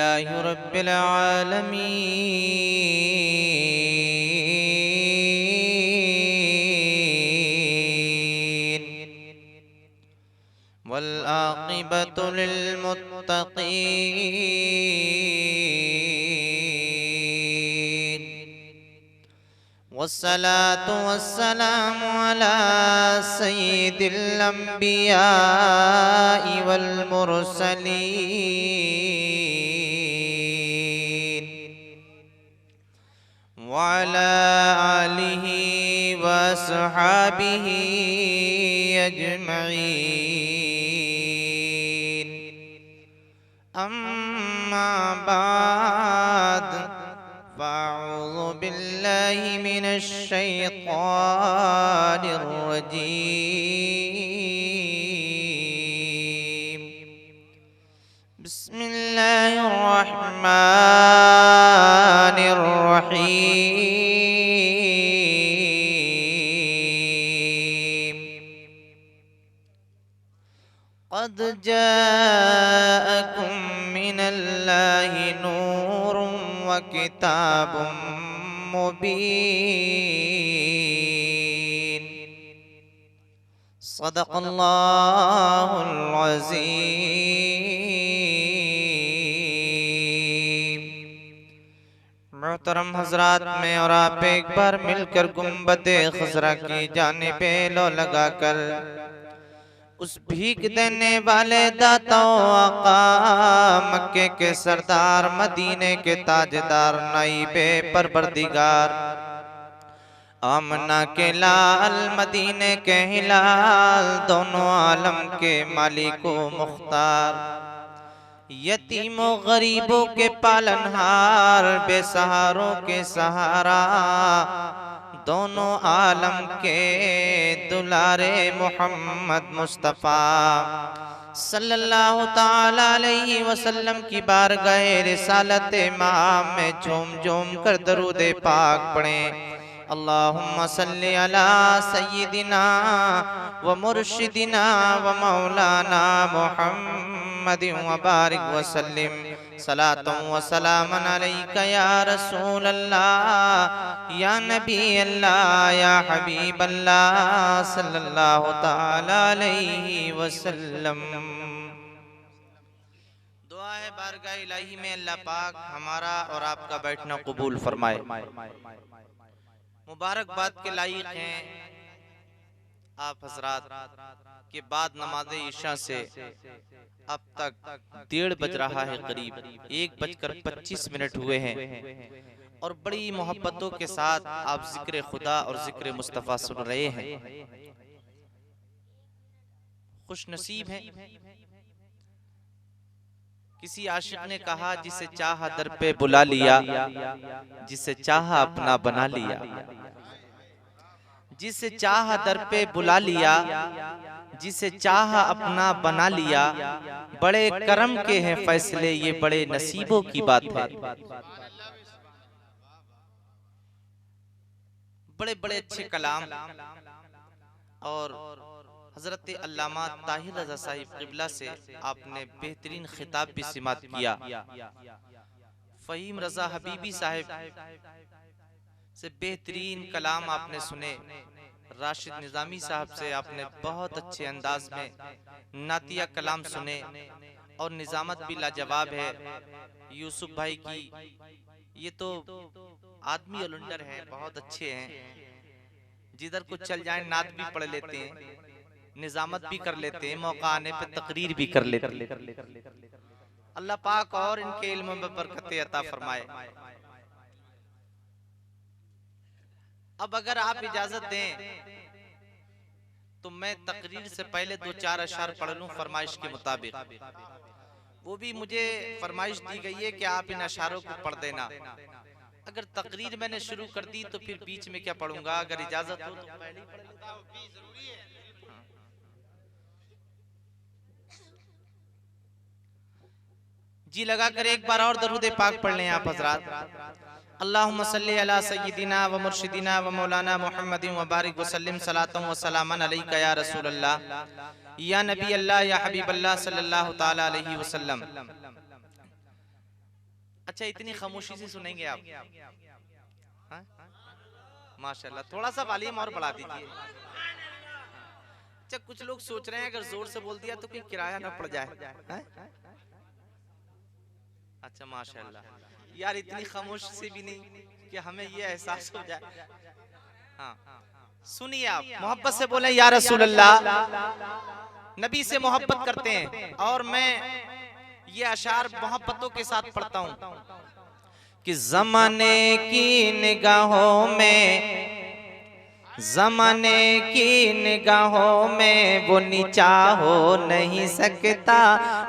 अल्हम्दुलिल्लाहि रब्बिल आलमीन वल आक़िबतु लिल मुत्तक़ीन वस्सलातु वस्सलामु अला सय्यिदिल अंबियाइ वल मुरसलीन व अला आलिहि व अस्हाबिहि अजमईन अम्मा बाद फ़अऊज़ु बिल्लाहि मिनश शैतानिर रजीम बिस्मिल्लाहिर रहमानिर रहीम क़द जाअकुम मिनल्लाहि नूरुन व किताबुम मुबीन सदक़ल्लाहुल अज़ीम। मोहतरम हज़रात, में और आप एक बार मिलकर गुंबदे खज़रा की जानिब लो लगाकर उस भीख देने वाले दाताओं आका मक्के के सरदार मदीने के ताजदार नाइबे परवरदिगार आमना के लाल मदीने के हिलाल दोनों आलम के मालिको मुख्तार यतीमों गरीबों के पालनहार बेसहारों के सहारा दोनों आलम के दुलारे मोहम्मद मुस्तफ़ा सल्लल्लाहु ताला अलैहि वसल्लम की बारगाह रिसालत माम में झूम झूम कर दरूद पाक पढ़ें। अल्लाहुम्मा सल्ली अला सय्यिदिना व मुर्शिदिना व मौलाना मुहम्मदिन व बारिक व सल्लिम सलातन व सलामन अलैका या रसूल अल्लाह या नबी अल्लाह या हबीब अल्लाह सल्लल्लाहु ताला अलैहि वसल्लम। दुआ है बारगाह इलाही में अल्लाह पाक हमारा और आपका बैठना कबूल फरमाए। मुबारकबाद के लायक हैं आप हजरात के बाद नमाज ईशा से अब तक 1:30 बज रहा है, करीब 1:25 हुए हैं और बड़ी मोहब्बतों के साथ आप जिक्र खुदा और जिक्र मुस्तफ़ा सुन रहे हैं। खुश नसीब हैं। किसी आशिक ने कहा, जिसे चाहा दर पे बुला लिया, जिसे चाहा अपना बना लिया, जिसे चाहा दर पे बुला लिया, जिसे चाहा अपना बना लिया। बड़े करम के हैं फैसले, ये बड़े नसीबों की बात है। बड़े बड़े अच्छे कलाम और हजरत अल्लामा ताहिर रज़ा साहिब क़िबला से आपने बेहतरीन खिताब भी सिमात किया। फ़हीम रज़ा हबीबी साहिब से बेहतरीन कलाम आपने सुने। राशिद निज़ामी साहब से आपने बहुत अच्छे अंदाज में नातिया कलाम सुने और निज़ामत भी लाजवाब है। यूसुफ भाई की ये तो आदमी अलंडर है, बहुत अच्छे हैं। जिधर कुछ चल जाए नात भी पढ़ लेते हैं, निजामत भी कर लेते हैं, मौका आने पे तकरीर भी कर लेते हैं। अल्लाह पाक और इनके इल्म में बरकत अता फरमाए। अब अगर आप इजाजत दें तो मैं तकरीर से पहले 2-4 अशआर पढ़ लूं फरमाइश के मुताबिक। वो भी मुझे फरमाइश दी गई है कि आप इन अशआरों को पढ़ देना। अगर तकरीर मैंने शुरू कर दी तो फिर बीच में क्या पढ़ूंगा, अगर इजाजत हो तो पहले ही पढ़ लेता हूं। जी लगाकर एक बार और दरूद पाक पढ़ लें आप हजरात। अल्लाहुम्मा सल्ली अला सय्यिदिना व मुर्शिदिना व मौलाना मुहम्मदिन व बारिक व सल्लिम सलातन व सलामन अलैका या रसूल अल्लाह या नबी अल्लाह या हबीब अल्लाह सल्लल्लाहु ताला अलैहि वसल्लम। अच्छा, इतनी खामोशी से सुनेंगे आप? हाँ? माशाल्लाह, थोड़ा सा वॉल्यूम और बढ़ा दीजिए। अच्छा, कुछ लोग सोच रहे हैं अगर जोर से बोल दिया तो कोई किराया ना पड़ जाए। हाँ? अच्छा माशाल्लाह, यार इतनी खामोशी से भी नहीं कि हमें ये एहसास हो जाए। हाँ, सुनिए आप मोहब्बत से बोले या रसूल अल्लाह। नबी से मोहब्बत करते हैं और मैं ये अशार मोहब्बतों के साथ पढ़ता हूँ कि ज़माने की निगाहों में, ज़माने की निगाहों में वो नीचा हो नहीं सकता,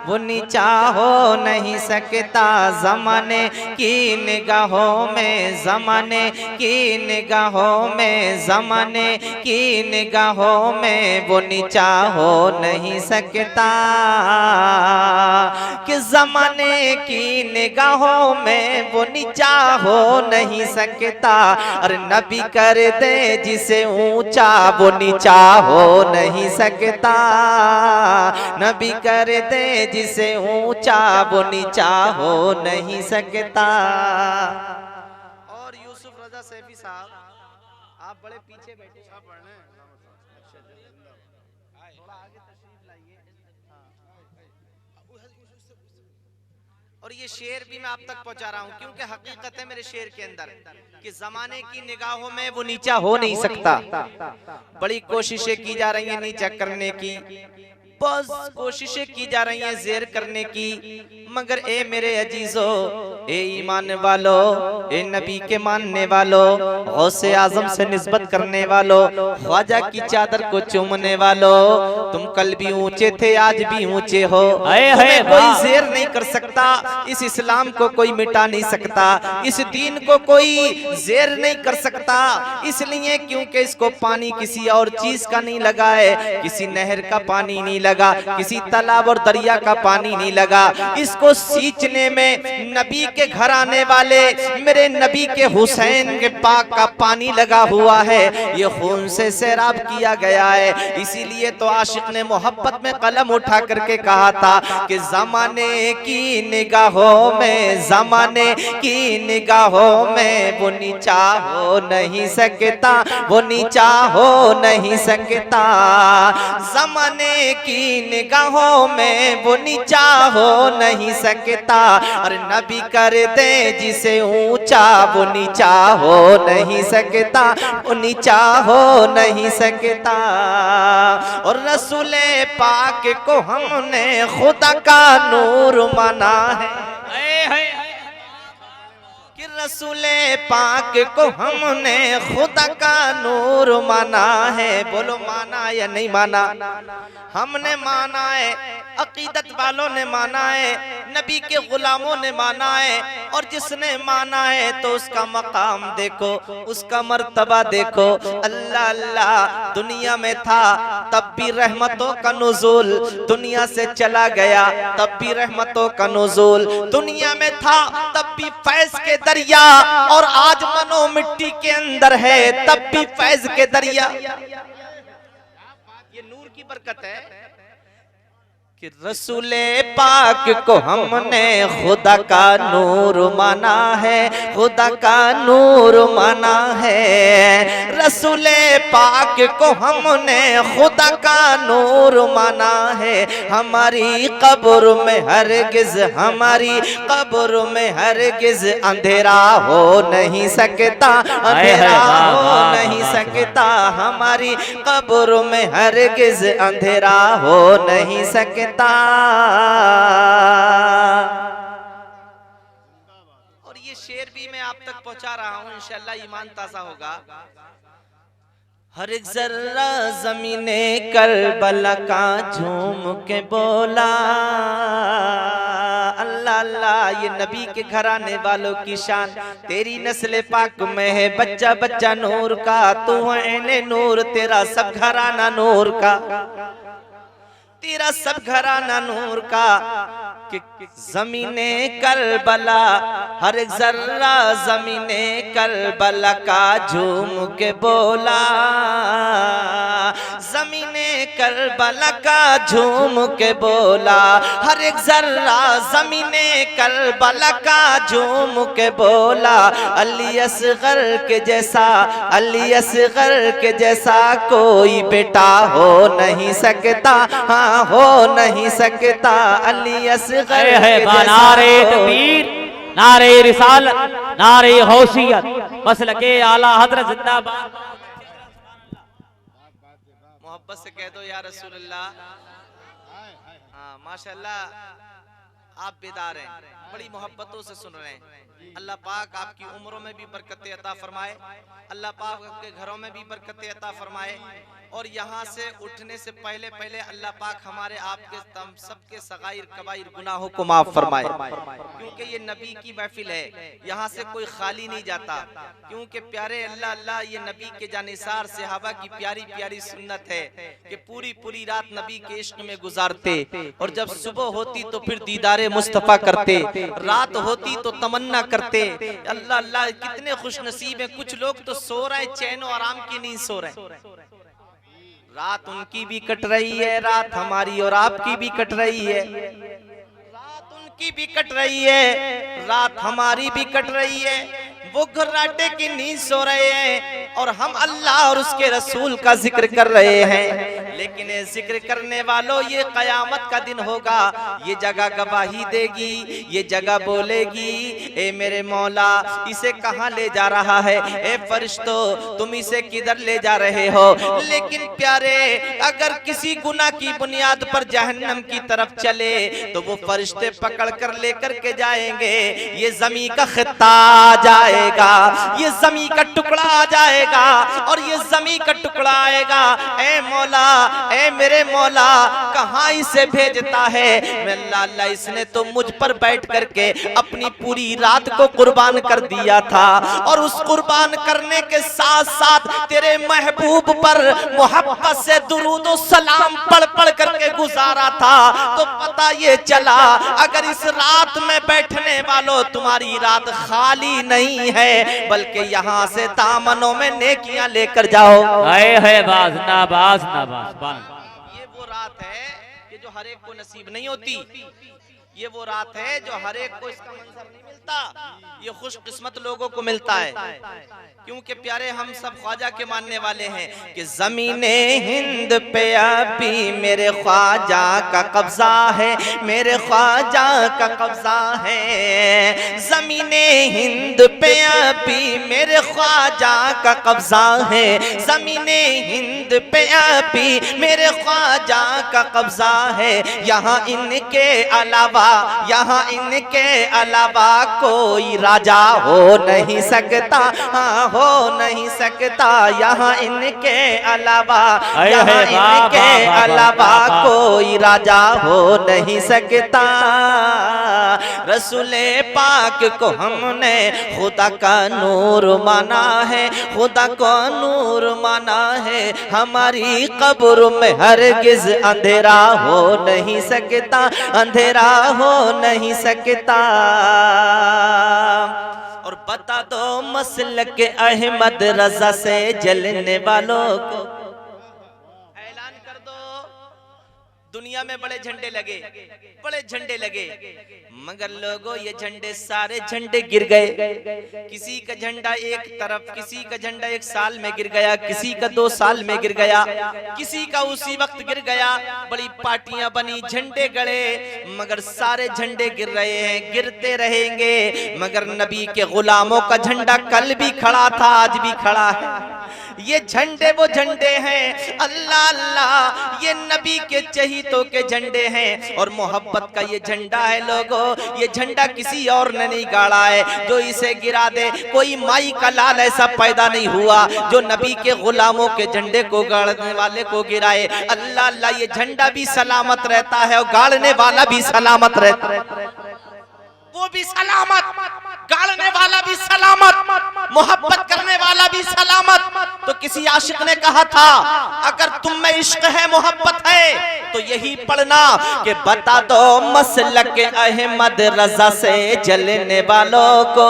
वो नीचा हो नहीं सकता। ज़माने की निगाहों में, ज़माने की निगाहों में, ज़माने की निगाहों में वो नीचा हो नहीं सकता। कि ज़माने की निगाहों में वो नीचा हो नहीं सकता। और नबी कर दे जिसे ऊंचा वो नीचा हो नहीं सकता। नबी कर दे जिसे ऊंचा वो नीचा हो नहीं सकता। और यूसुफ रजा सैफी साहब, आप बड़े पीछे बैठे हैं, थोड़ा आगे तशरीफ लाइए। और ये शेर भी मैं आप तक पहुंचा रहा हूं क्योंकि हकीकत है मेरे शेर के अंदर कि जमाने की निगाहों में वो नीचा हो नहीं सकता। बड़ी कोशिशें की जा रही हैं नीचा करने की, बस कोशिशें की जा रही हैं ज़ेर करने की, मगर ए मेरे अजीजो, ए ईमान वालो, ए नबी के मानने वालो, गौसे आजम से निस्बत करने वालो, ख्वाजा की चादर को चूमने वालो, तुम कल भी ऊंचे थे आज भी ऊंचे हो। तुम्हें कोई ज़ेर नहीं कर सकता, इस इस्लाम को कोई मिटा नहीं सकता, इस दीन को कोई ज़ेर नहीं कर सकता। इसलिए क्योंकि इसको पानी किसी और चीज का नहीं लगा है, किसी नहर का पानी नहीं लगा, किसी तालाब और दरिया का पानी नहीं लगा। इसको सींचने में नबी के घर आने वाले मेरे नबी के हुसैन के पाक का पानी लगा हुआ है, ये खून से सैराब किया गया है। इसीलिए तो आशिक ने मोहब्बत में कलम उठा करके कहा था कि ज़माने की निगाहों में, ज़माने की निगाहों में वो नीचा हो नहीं सकता, वो नीचा हो नहीं सकता। ज़माने की निगाहों में वो नीचा हो नहीं सकता। और नबी कर दे जिसे ऊंचा वो नीचा हो नहीं सकता, वो नीचा हो नहीं सकता। और रसूले पाक को हमने खुदा का नूर माना है, कि रसूले पाक को हमने खुदा का नूर माना है। बोलो माना या नहीं माना? हमने माना है, अकीदत वालों ने माना है, नबी के गुलामों ने माना है। और जिसने माना है तो उसका मकाम देखो, उसका मर्तबा देखो। अल्लाह अल्लाह दुनिया में था तब भी रहमतों का नुज़ूल, दुनिया से चला गया तब भी रहमतों का नुज़ूल। दुनिया में था तब भी फैज़ के दरिया, और आज मनो मिट्टी के अंदर है तब भी फैज़ के दरिया। ये नूर की बरकत है कि रसूले पाक को हमने खुदा का नूर माना है, खुदा का नूर माना है। रसूले पाक को हमने खुदा का नूर माना है। हमारी कब्र में हरगिज, हमारी कब्र में हरगिज अंधेरा हो नहीं सकता, अंधेरा हो नहीं सकता। हमारी कब्र में हरगिज अंधेरा हो नहीं सकता। और ये शेर भी मैं आप तक पहुंचा रहा हूं, इंशाल्लाह ईमान ताज़ा होगा। हर एक जर्रा ज़मीने करबला का झूम के बोला अल्लाह अल्लाह। ये नबी के घराने वालों की शान, तेरी नस्ल पाक में है बच्चा बच्चा नूर का। तू है नूर, तेरा सब घराना नूर का, तेरा सब घराना नूर का। कि ज़मीने करबला, हर एक जर्रा ज़मीने करबला का झूम के बोला। ज़मीने करबला का झूम के बोला, हर एक जर्रा ज़मीने करबला का झूम के बोला, अली असगर के जैसा, अली असगर के जैसा कोई बेटा हो नहीं सकता, हाँ हो नहीं सकता, अली असगर है नारे तकबीर, नारे रिसालत, नारे गौसियत, मसलके आला हज़रत जिंदाबाद। मोहब्बत से कह दो या रसूलल्लाह। हाँ माशाल्लाह, आप बेदार हैं, बड़ी मोहब्बतों से सुन रहे हैं। अल्लाह पाक आपकी उम्रों में भी बरकत अता फरमाए, अल्लाह पाक आपके घरों में भी बरकत अता फरमाए, और यहाँ से उठने से पहले पहले अल्लाह पाक हमारे आपके सबके सगाइर कबाइर गुनाहों को माफ फरमाए, क्योंकि ये नबी की महफिल है, यहाँ से कोई खाली नहीं जाता, क्योंकि प्यारे अल्लाह अल्लाह ये नबी के जानिसार सहाबा की प्यारी प्यारी सुन्नत है कि पूरी पूरी रात नबी के इश्क में गुजारते, और जब सुबह होती तो फिर दीदारे मुस्तफा करते, रात होती तो तमन्ना करते। अल्लाह अल्लाह कितने खुश नसीब है, कुछ लोग तो सो रहे चैन और आराम की नींद सो रहे, रात उनकी भी कट रही है, रात हमारी और आपकी भी कट रही है, रात उनकी भी कट रही है, रात हमारी भी कट रही है, वो घर्राटे की नींद सो रहे हैं और हम अल्लाह और उसके रसूल का जिक्र कर रहे हैं। लेकिन जिक्र करने वालों, ये कयामत का दिन होगा, ये जगह गवाही देगी, ये जगह बोलेगी, ए मेरे मौला इसे कहाँ ले जा रहा है, ए फरिश्तों तुम इसे किधर ले जा रहे हो। लेकिन प्यारे, अगर किसी गुनाह की बुनियाद पर जहन्नम की तरफ चले तो वो फरिश्ते पकड़ कर लेकर के जाएंगे, ये जमी का खित्ता आ जाएगा, ये जमी का टुकड़ा आ जाएगा, और ये जमी का टुकड़ा आएगा, ए मौला, ए मेरे मौला कहाँ इसे भेजता है। अल्लाह अल्लाह इसने तो मुझ पर बैठ करके अपनी पूरी रात को कुर्बान कर दिया था, और उस कुर्बान करने के साथ साथ तेरे महबूब पर मोहब्बत से दुरूद और सलाम पढ़ पढ़ करके गुजारा था। तो पता ये चला, अगर इस रात में बैठने वालों तुम्हारी रात खाली नहीं है, बल्कि यहाँ से दामनों में नेकियां लेकर जाओ। है बाज नाबाज नाबाज। ये वो रात है कि जो हर एक को नसीब नहीं होती, ये वो रात है जो हर एक को इसका मंजर नहीं मिलता, ये खुशकिस्मत लोगों को मिलता है, क्योंकि प्यारे हम सब ख्वाजा के मानने वाले हैं कि ज़मीने हिंद पे अभी मेरे ख्वाजा का कब्जा है, मेरे ख्वाजा का कब्जा है, ज़मीने हिंद पे अभी मेरे ख्वाजा का कब्जा है, ज़मीने हिंद पे अभी मेरे ख्वाजा का कब्जा है, यहाँ इनके अलावा, यहाँ इनके अलावा कोई राजा हो नहीं सकता, हाँ हो नहीं सकता, यहाँ इनके अलावा, यहाँ इनके अलावा कोई राजा हो नहीं सकता। रसूले पाक को हमने खुदा का नूर माना है, खुदा को नूर माना है, हमारी कब्र में हरगिज अंधेरा हो नहीं सकता, अंधेरा हो नहीं सकता। और बता दो मसलक अहमद रजा से जलने वालों को, ऐलान कर दो, दुनिया में बड़े झंडे लगे, बड़े झंडे लगे, मगर लोगों ये झंडे सारे झंडे गिर गए। किसी का झंडा एक तरफ, किसी का झंडा 1 साल में गिर गया, किसी का 2 साल में गिर गया, किसी का उसी वक्त गिर गया, बड़ी पार्टियां बनी, झंडे गड़े, मगर सारे झंडे गिर रहे हैं, गिरते रहेंगे। मगर नबी के गुलामों का झंडा कल भी खड़ा था, आज भी खड़ा है। ये झंडे वो झंडे हैं, अल्लाह अल्लाह, ये नबी के चहीतों के झंडे हैं, और मोहब्बत का ये झंडा है लोगों। ये झंडा किसी और ने नहीं गाड़ा है, जो इसे गिरा दे, कोई माई का लाल ऐसा पैदा नहीं हुआ जो नबी के गुलामों के झंडे को गाड़ने वाले को गिराए। अल्लाह अल्लाह, ये झंडा भी सलामत रहता है और गाड़ने वाला भी सलामत रहता है, वो भी सलामत, गाड़ने वाला भी सलामत, मोहब्बत करने करने वाला भी सलामत। तो किसी आशिक ने कहा था अगर तुम में इश्क है मोहब्बत है तो यही पढ़ना कि बता दो मसलक अहमद रजा से जलने वालों को,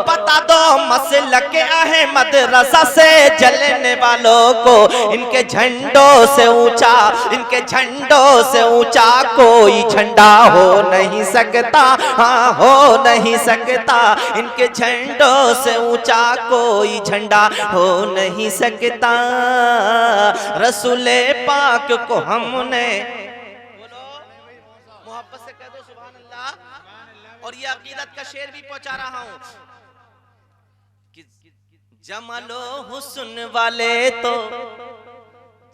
बता दो मसलक अहमद रजा से जलने वालों को। इनके झंडों से ऊंचा, इनके झंडों से ऊंचा कोई झंडा हो नहीं सकता, हाँ हो नहीं सकता। इनके झंडों से ऊंचा कोई झंडा हो नहीं सकता। रसूले पाक को हमने, बोलो मोहब्बत से कह दो सुभान अल्लाह। और ये अकीदत का शेर भी पहुंचा रहा हूं कि जमालो हुस्न वाले तो,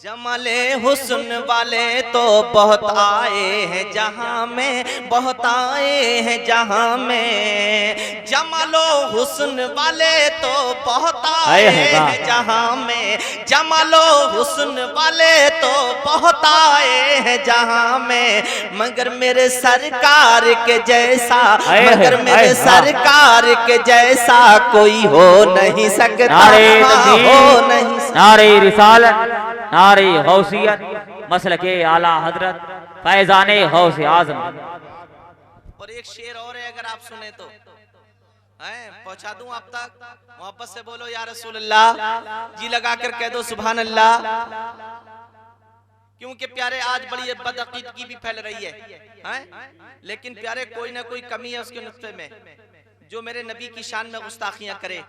जमाले हुस्न वाले तो बहुत आए हैं जहां में, बहुत आए हैं जहां में। जमालो हुस्न वाले तो बहुत आए हैं जहां में, जमालो हुस्न वाले तो बहुत आए हैं जहां में। मगर मेरे सरकार के जैसा, मगर मेरे सरकार के जैसा कोई हो नहीं सकता, हो नहीं सकता। नारे रिसालत, नारे गौसियत, मसलके आला हजरत फैजाने गौसे आजम। और एक शेर और है, अगर आप सुने तो पहुंचा दूं आप तक। मोहब्बत से बोलो या रसूल अल्लाह, जी लगा कर कह दो सुभान अल्लाह। क्योंकि प्यारे आज बड़ी बदअकीदगी भी फैल रही है, लेकिन प्यारे कोई ना कोई कमी है उसके नुक्ते में, जो मेरे नबी की शान में गुस्ताखियां करे।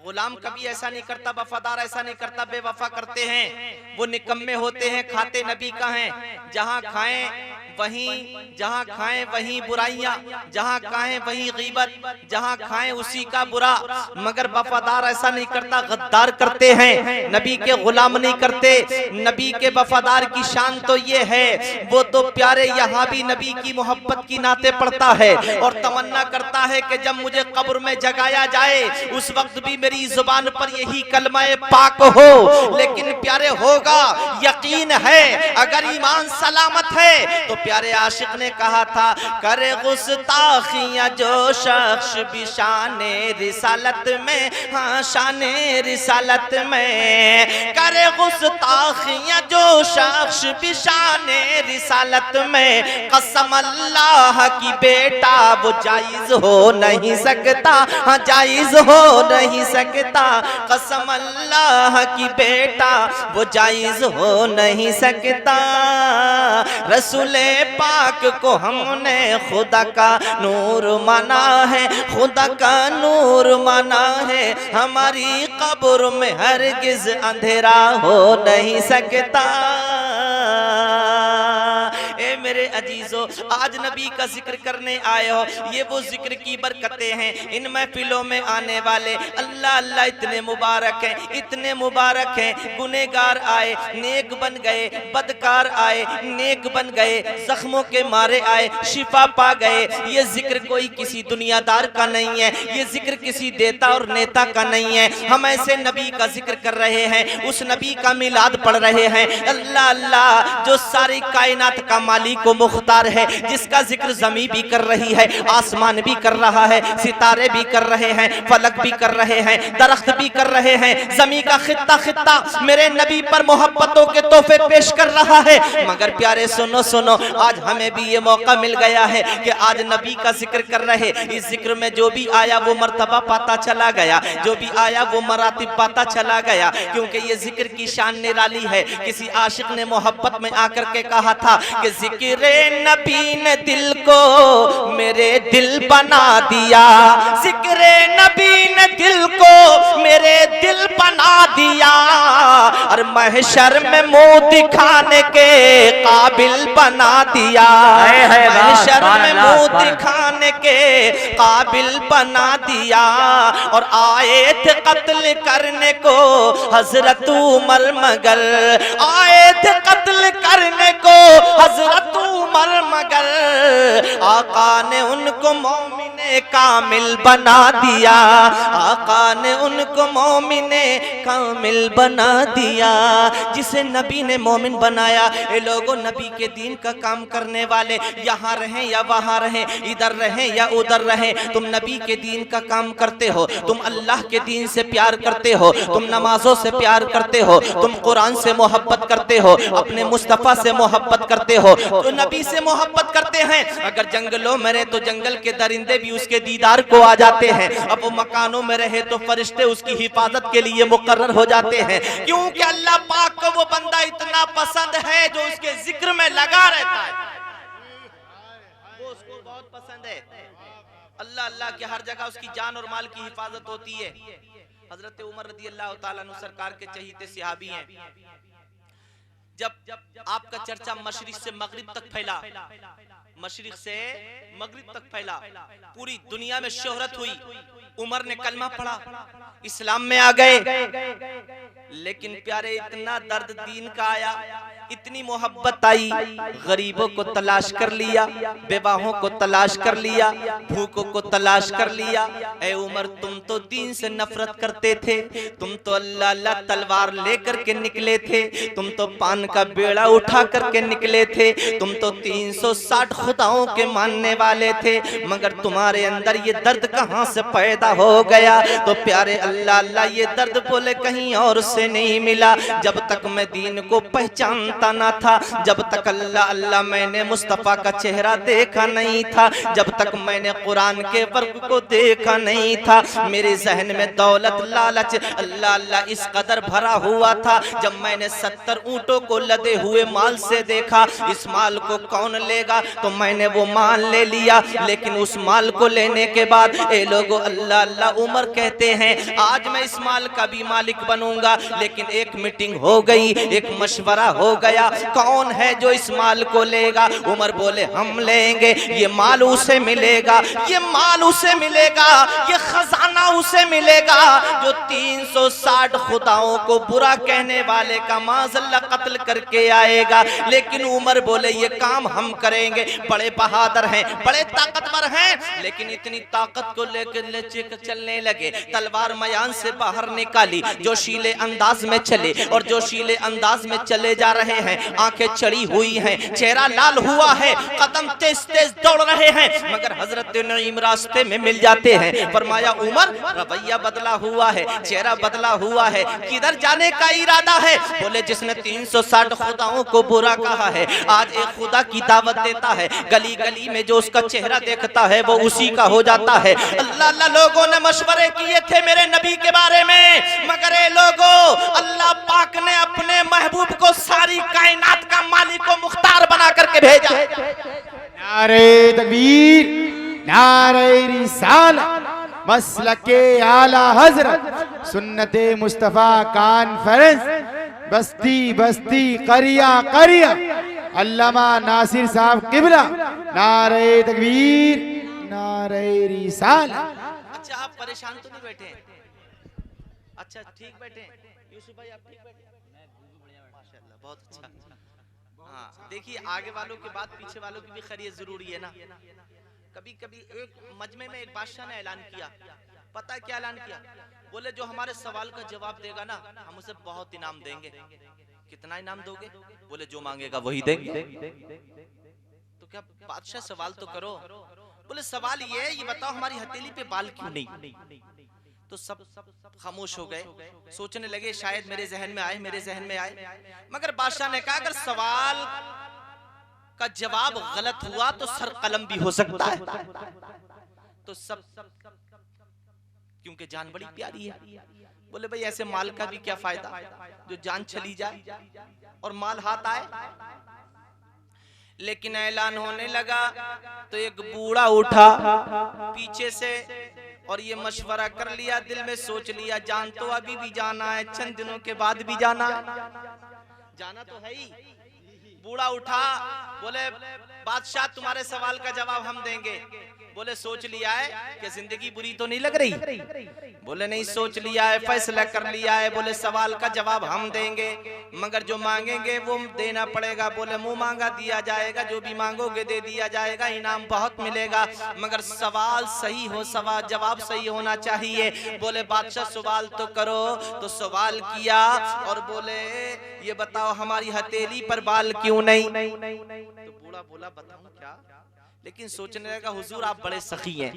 गुलाम कभी ऐसा नहीं करता, वफादार ऐसा नहीं करता, बेवफा करते हैं, वो निकम्मे होते हैं, खाते नबी का हैं। जहां खाएं वहीं, जहां खाएं वहीं बुराइयां, जहां खाएं वहीं गीबत, जहां खाएं उसी का बुरा। मगर वफादार ऐसा नहीं करता, गद्दार करते हैं, नबी के गुलाम नहीं करते। नबी के वफादार की शान तो ये है, वो तो प्यारे यहाँ भी नबी की मोहब्बत की नाते पढ़ता है और तमन्ना करता है कि जब मुझे कब्र में जगाया जाए उस वक्त भी मेरी जुबान पर यही कलमा पाक हो। लेकिन प्यारे होगा, यकीन है, अगर ईमान सलामत है तो प्यारे आशिक ने कहा था करे गुस्ताखियां जो शख्स भी शाने रिसालत में, हाँ शाने रिसालत में, करे गुस्ताखियां जो शख्स भी शाने रिसालत में। कसम अल्लाह की बेटा वो जायज हो नहीं सकता, हाँ जायज हो नहीं सकता। कसम अल्लाह की बेटा वो जायज हो नहीं सकता। रसूले पाक को हमने खुदा का नूर माना है, खुदा का नूर माना है। हमारी कब्र में हरगिज अंधेरा हो नहीं सकता। ए मेरे अजीजों, आज नबी का जिक्र करने आए हो, ये वो जिक्र की बरकतें हैं। इन महफिलों में आने वाले अल्लाह अल्लाह इतने मुबारक हैं, इतने मुबारक हैं। गुनेगार आए नेक बन गए, बदकार आए नेक बन गए, जख्मों के मारे आए शिफा पा गए। ये जिक्र कोई किसी दुनियादार का नहीं है, ये जिक्र किसी देता और नेता का नहीं है। हम ऐसे नबी का जिक्र कर रहे हैं, उस नबी का मिलाद पढ़ रहे हैं। अल्लाह अल्लाह जो सारी कायनात का मालिक को मुख्तार है, जिसका जिक्र ज़मीन भी कर रही है, आसमान भी कर रहा है, सितारे भी कर रहे हैं, फलक भी कर रहे हैं, दरख्त भी कर रहे हैं। ज़मीन का खित्ता खित्ता मेरे नबी पर मोहब्बतों के तोहफे पेश कर रहा है। मगर प्यारे सुनो सुनो, आज हमें भी ये मौका मिल गया है कि आज नबी का जिक्र कर रहे। इस जिक्र में जो भी आया वो मर्तबा पाता चला गया, जो भी आया वो मरातिब पाता चला गया, क्योंकि ये जिक्र की शान निराली है। किसी आशिक ने मोहब्बत में आकर के कहा था कि जिक्र नबी ने दिल को मेरे दिल बना दिया, जिक्र नबी ने दिल को मेरे दिल बना दिया, और महशर में मुंह दिखाने के काबिल बना दिया, महशर में मुंह दिखाने के काबिल बना दिया। और आए थे कत्ल करने को हजरत उमर मगर, आए थे कत्ल करने को हजरत उमर मगर आका ने उनको मोमिने कामिल बना दिया, आका ने उनको मोमिने कामिल बना दिया। जिसे नबी ने मोमिन बनाया, ये लोगों नबी के दीन का काम करने वाले यहाँ रहें या वहाँ रहें, इधर रहें या उधर रहें, तुम नबी के दीन का काम करते हो, तुम अल्लाह के दीन से प्यार करते हो, तुम नमाजों से प्यार करते हो, तुम कुरान से मोहब्बत करते हो, अपने मुस्तफ़ा से मोहब्बत करते हो, तो नबी से मोहब्बत करते हैं। अगर जंगलों में रहे तो जंगल के दरिंदे भी उसके दीदार को आ जाते हैं, अब वो मकानों में रहे तो फरिश्ते उसकी हिफाजत के लिए मुकर्रर हो जाते हैं, क्योंकि अल्लाह पाक को वो बंदा इतना पसंद है जो उसके जिक्र में लगा रहता है, वो उसको बहुत पसंद है। अल्लाह अल्लाह के हर जगह उसकी जान और माल की हिफाजत होती है। हजरत उमर रज़ी अल्लाह ताला अन्हु सरकार के चहीते सहाबी हैं। जब आपका चर्चा मशरिक से मगरिब तक फैला, मशरिक से मगरिब तक फैला, पूरी दुनिया में शोहरत हुई, उमर ने कलमा पढ़ा, इस्लाम में आ गए, लेकिन प्यारे इतना दर्द दीन का आया, इतनी मोहब्बत आई, गरीबों को तलाश कर लिया, बेवाहों को तलाश कर लिया, भूखों को तलाश कर लिया। ए उमर, तुम तो दीन से नफरत करते थे, तुम तो अल्लाह अल्लाह तलवार लेकर के निकले थे, तुम तो पान का बेड़ा उठा करके निकले थे, तुम तो 360 खुदाओं के मानने वाले थे, मगर तुम्हारे अंदर ये दर्द कहाँ से पैदा हो गया? तो प्यारे अल्लाह अल्लाह ये दर्द बोले कहीं और से नहीं मिला। जब तक मैं दीन को पहचानता ना था, जब तक अल्लाह अल्लाह मैंने मुस्तफ़ा का चेहरा देखा नहीं था, जब तक मैंने कुरान के वर्ग को देखा नहीं था, मेरे जहन में दौलत लालच अल्लाह अल्लाह इस कदर भरा हुआ था। जब मैंने 70 ऊंटों को लदे हुए माल से देखा, इस माल को कौन लेगा, तो मैंने वो माल ले लिया। लेकिन उस माल को लेने के बाद ए लोगों, अल्लाह अल्लाह उमर कहते हैं आज मैं इस माल का भी मालिक बनूंगा। लेकिन एक मीटिंग हो गई, एक मशवरा हो गया, कौन है जो इस माल को लेगा? उमर बोले हम लेंगे, ये माल उसे मिलेगा, ये माल उसे मिलेगा, ये खजाना उसे मिलेगा जो 360 खुदाओं को बुरा कहने वाले का माज़ल्ला कत्ल करके आएगा। लेकिन उमर बोले ये काम हम करेंगे, बड़े बहादुर हैं, बड़े ताकतवर हैं, लेकिन इतनी ताकत को लेकर चलने लगे, तलवार मयान से बाहर निकाली, जोशीले अंदाज में चले, और जोशीले अंदाज में चले जा रहे हैं, आंखें चढ़ी हुई हैं, चेहरा लाल हुआ है, कदम तेज तेज दौड़ रहे हैं, मगर हजरत नईम रास्ते में मिल जाते हैं। फरमाया उमर, रवैया बदला हुआ है, चेहरा बदला हुआ है, किधर जाने का इरादा है? बोले जिसने 360 खुदाओं को बुरा कहा है, आज एक खुदा की दावत देता है, गली गली में जो उसका चेहरा देखता है वो उसी का हो जाता है। अल्लाह अल्लाह लोगों ने मशवरे किए थे मेरे नबी के बारे में, मगर ये लोगों, अल्लाह पाक ने अपने महबूब को सारी कायनात का मालिक व मुख्तार बना करके भेजा। नारे तकबीर, नारे रिसालत, मसलके आला हजरत, सुन्नते मुस्तफा कॉन्फ्रेंस, बस्ती बस्ती करिया करिया, अल्लामा नासिर साहब किबला। नारे तकबीर, नारे रिसालत। अच्छा, आप परेशान तो नहीं बैठे? अच्छा, ठीक बैठे? यूसुफ भाई आप ठीक बैठे? माशाल्लाह, बहुत अच्छा। हाँ, देखिए आगे वालों के बाद पीछे वालों की भी खैरियत जरूरी है ना। कभी कभी एक मजमे में एक बादशाह ने ऐलान किया, पता है क्या ऐलान किया? बोले जो हमारे सवाल का जवाब देगा ना, हम उसे बहुत इनाम देंगे। कितना इनाम दोगे? बोले जो मांगेगा वही देंगे। तो क्या बादशाह सवाल तो करो। बोले सवाल ये बताओ हमारी हथेली पे बाल क्यों नहीं? तो सब खामोश हो गए, सोचने लगे शायद मेरे जहन में आए, मेरे जहन में आए। मगर बादशाह ने कहा अगर सवाल का जवाब गलत हुआ तो सर कलम भी हो सकता है। तो सब, क्योंकि जान बड़ी प्यारी है, बोले भाई ऐसे माल का भी क्या फायदा जो जान चली जाए और माल हाथ आए। लेकिन ऐलान होने लगा तो एक बूढ़ा उठा पीछे से और ये मशवरा कर लिया, दिल में सोच लिया जान तो अभी भी जाना है, चंद दिनों के बाद भी जाना तो है ही। बूढ़ा उठा, बोले बादशाह तुम्हारे सवाल का जवाब हम देंगे। बोले सोच लिया है कि जिंदगी बुरी तो नहीं लग रही? बोले नहीं सोच लिया है, फैसला कर लिया है। बोले सवाल का जवाब हम देंगे, मगर जो मांगेंगे वो देना पड़ेगा। बोले मुंह मांगा दिया जाएगा, जो भी मांगोगे दे दिया जाएगा, इनाम बहुत मिलेगा, मगर सवाल सही हो, सवाल जवाब सही होना चाहिए। बोले बादशाह सवाल तो करो। तो सवाल किया और बोले ये बताओ हमारी हथेली पर बाल क्यों नहीं? तो बूढ़ा बोला बताऊं क्या? लेकिन सोचने लगा हुजूर आप बड़े सखी हैं,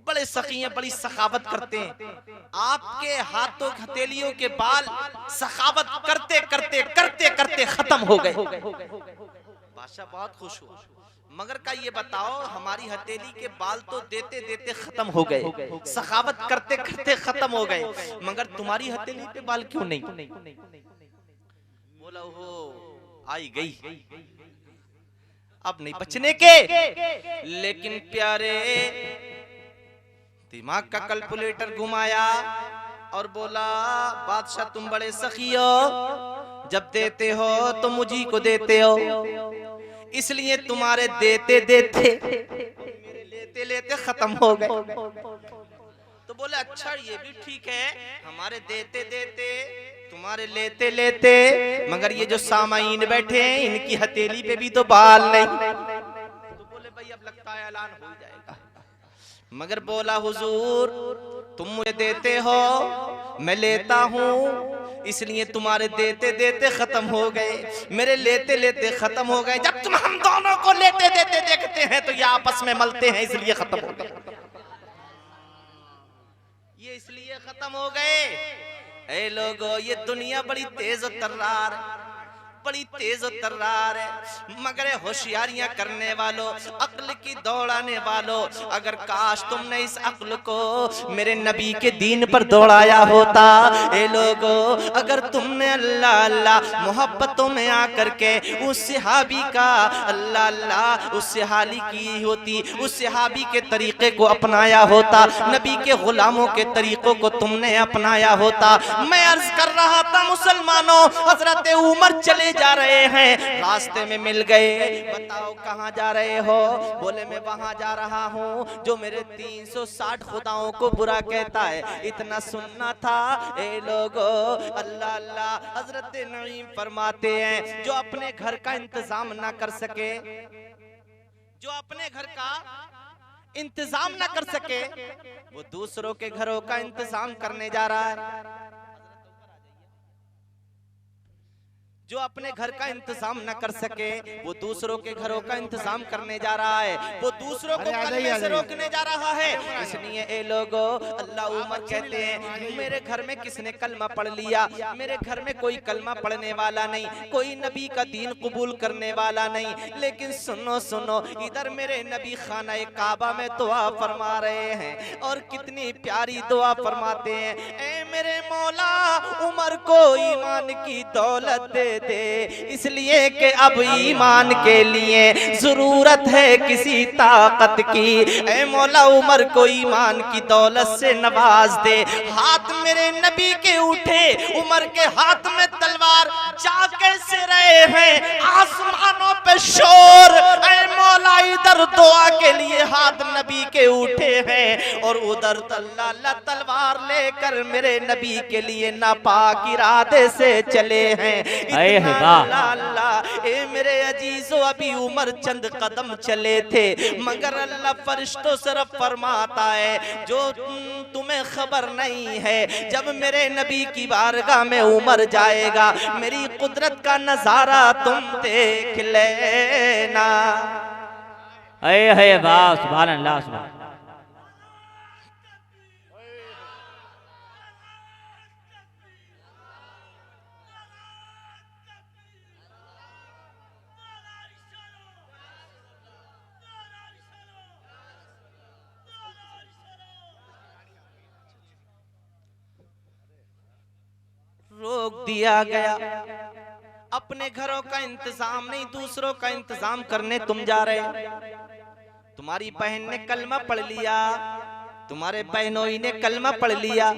बड़े सखी हैं, बड़ी सखावत करते हैं, आपके हाथों हथेलियों के बाल सखावत करते करते करते करते खत्म हो गए। बादशाह बहुत खुश हुआ, मगर का ये बताओ हमारी हथेली के बाल तो देते देते खत्म हो गए, सखावत करते करते खत्म हो गए, मगर तुम्हारी हथेली पे बाल क्यों नहीं? बोला हो आई गई, अब नहीं बचने के। लेकिन प्यारे दिमाग का कैलकुलेटर घुमाया और बोला बादशाह तुम बड़े सखी हो, जब देते हो तो मुझी को देते हो, इसलिए तुम्हारे देते देते मेरे लेते लेते खत्म हो गए। तो बोले अच्छा ये भी ठीक है, हमारे देते देते तुम्हारे लेते लेते, मगर ये जो सामाईन बैठे हैं इनकी हथेली पे भी तो बाल नहीं। तो बोले भाई अब लगता है ऐलान हो जाएगा। मगर बोला हुजूर तुम मुझे देते हो, मैं लेता हूँ, इसलिए तुम्हारे देते देते खत्म हो गए, मेरे लेते लेते खत्म हो गए। जब तुम हम दोनों को लेते देते देखते हैं तो ये आपस में मलते हैं, इसलिए खत्म हो गए, ये इसलिए खत्म हो गए। ए लोगो ये दुनिया बड़ी तेज तर्रार, बड़ी तेज तर्रार है, मगर होशियारियां करने वालों, अक्ल की दौड़ाने वालों, अगर काश तुमने इस अक्ल को मेरे नबी के दीन पर दौड़ाया होता। ए लोगो अगर तुमने अल्लाह अल्लाह मोहब्बतों में आकर के उस सहाबी का अल्लाह अल्लाह उस सहाली की होती, उस सहाबी के तरीके को अपनाया होता, नबी के गुलामों के तरीकों को तुमने अपनाया होता। मैं अर्ज कर रहा था मुसलमानों, हजरत उमर चले जा रहे हैं, रास्ते में मिल गए, बताओ कहाँ जा रहे हो? बोले मैं वहां जा रहा हूँ जो मेरे 360 खुदाओं को बुरा कहता है, इतना सुनना था। ए लोगो अल्लाह अल्लाह, हजरत नईम फरमाते हैं जो अपने घर का इंतजाम ना कर सके, जो अपने घर का इंतजाम ना कर सके, वो दूसरों के घरों का इंतजाम करने जा रहा है। जो अपने घर का इंतजाम न कर सके वो दूसरों के घरों का इंतजाम करने जा रहा है, वो दूसरों को कलमे से रोकने जा रहा है। इसलिए ए लोगो अल्लाह उमर कहते हैं मेरे घर में किसने कलमा पढ़ लिया? मेरे घर में कोई कलमा पढ़ने वाला नहीं, कोई नबी का दीन कबूल करने वाला नहीं। लेकिन सुनो सुनो, इधर मेरे नबी खाना काबा में दुआ फरमा रहे हैं और कितनी प्यारी दुआ फरमाते हैं, ए मेरे मौला उमर को ईमान की दौलत दे दे, इसलिए कि अब ईमान के लिए जरूरत है किसी ताकत की। ऐ मौला उमर को ईमान की दौलत से नवाज दे। हाथ मेरे नबी के उठे, उमर के हाथ में तलवार जा कैसे रहे हैं, आसमानों पे शोर। ऐ मौला इधर दुआ के लिए हाथ नबी के उठे हैं और उधर अल्लाह तलवार लेकर मेरे नबी के लिए नापाक इरादे से चले हैं। अल्लाह ए मेरे अजीजों, अभी उमर चंद कदम चले थे, मगर अल्लाह फरिश्तों से रब फरमाता है जो तुम्हें खबर नहीं है, जब मेरे नबी की बारगाह में उमर जाएगा मेरी कुदरत का नजारा तुम देख लेना। है वाह सुभान अल्लाह सुभान। रोक दिया गया, अपने घरों का इंतजाम नहीं दूसरों का इंतजाम करने तुम जा रहे। तुम्हारी बहन ने कलमा पढ़ लिया, तुम्हारे बहनोई ने कलमा पढ़ लिया,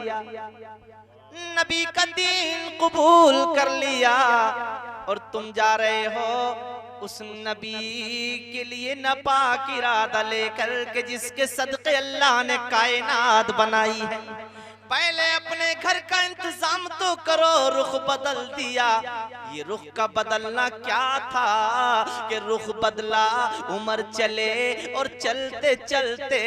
नबी का दीन कबूल कर लिया और तुम जा रहे हो उस नबी के लिए नापाक इरादा लेकर के जिसके सदके अल्लाह ने कायनात बनाई है। पहले अपने घर का इंतजाम तो करो, रुख बदल दिया। ये रुख का बदलना क्या था कि रुख बदला, उमर चले और चलते चलते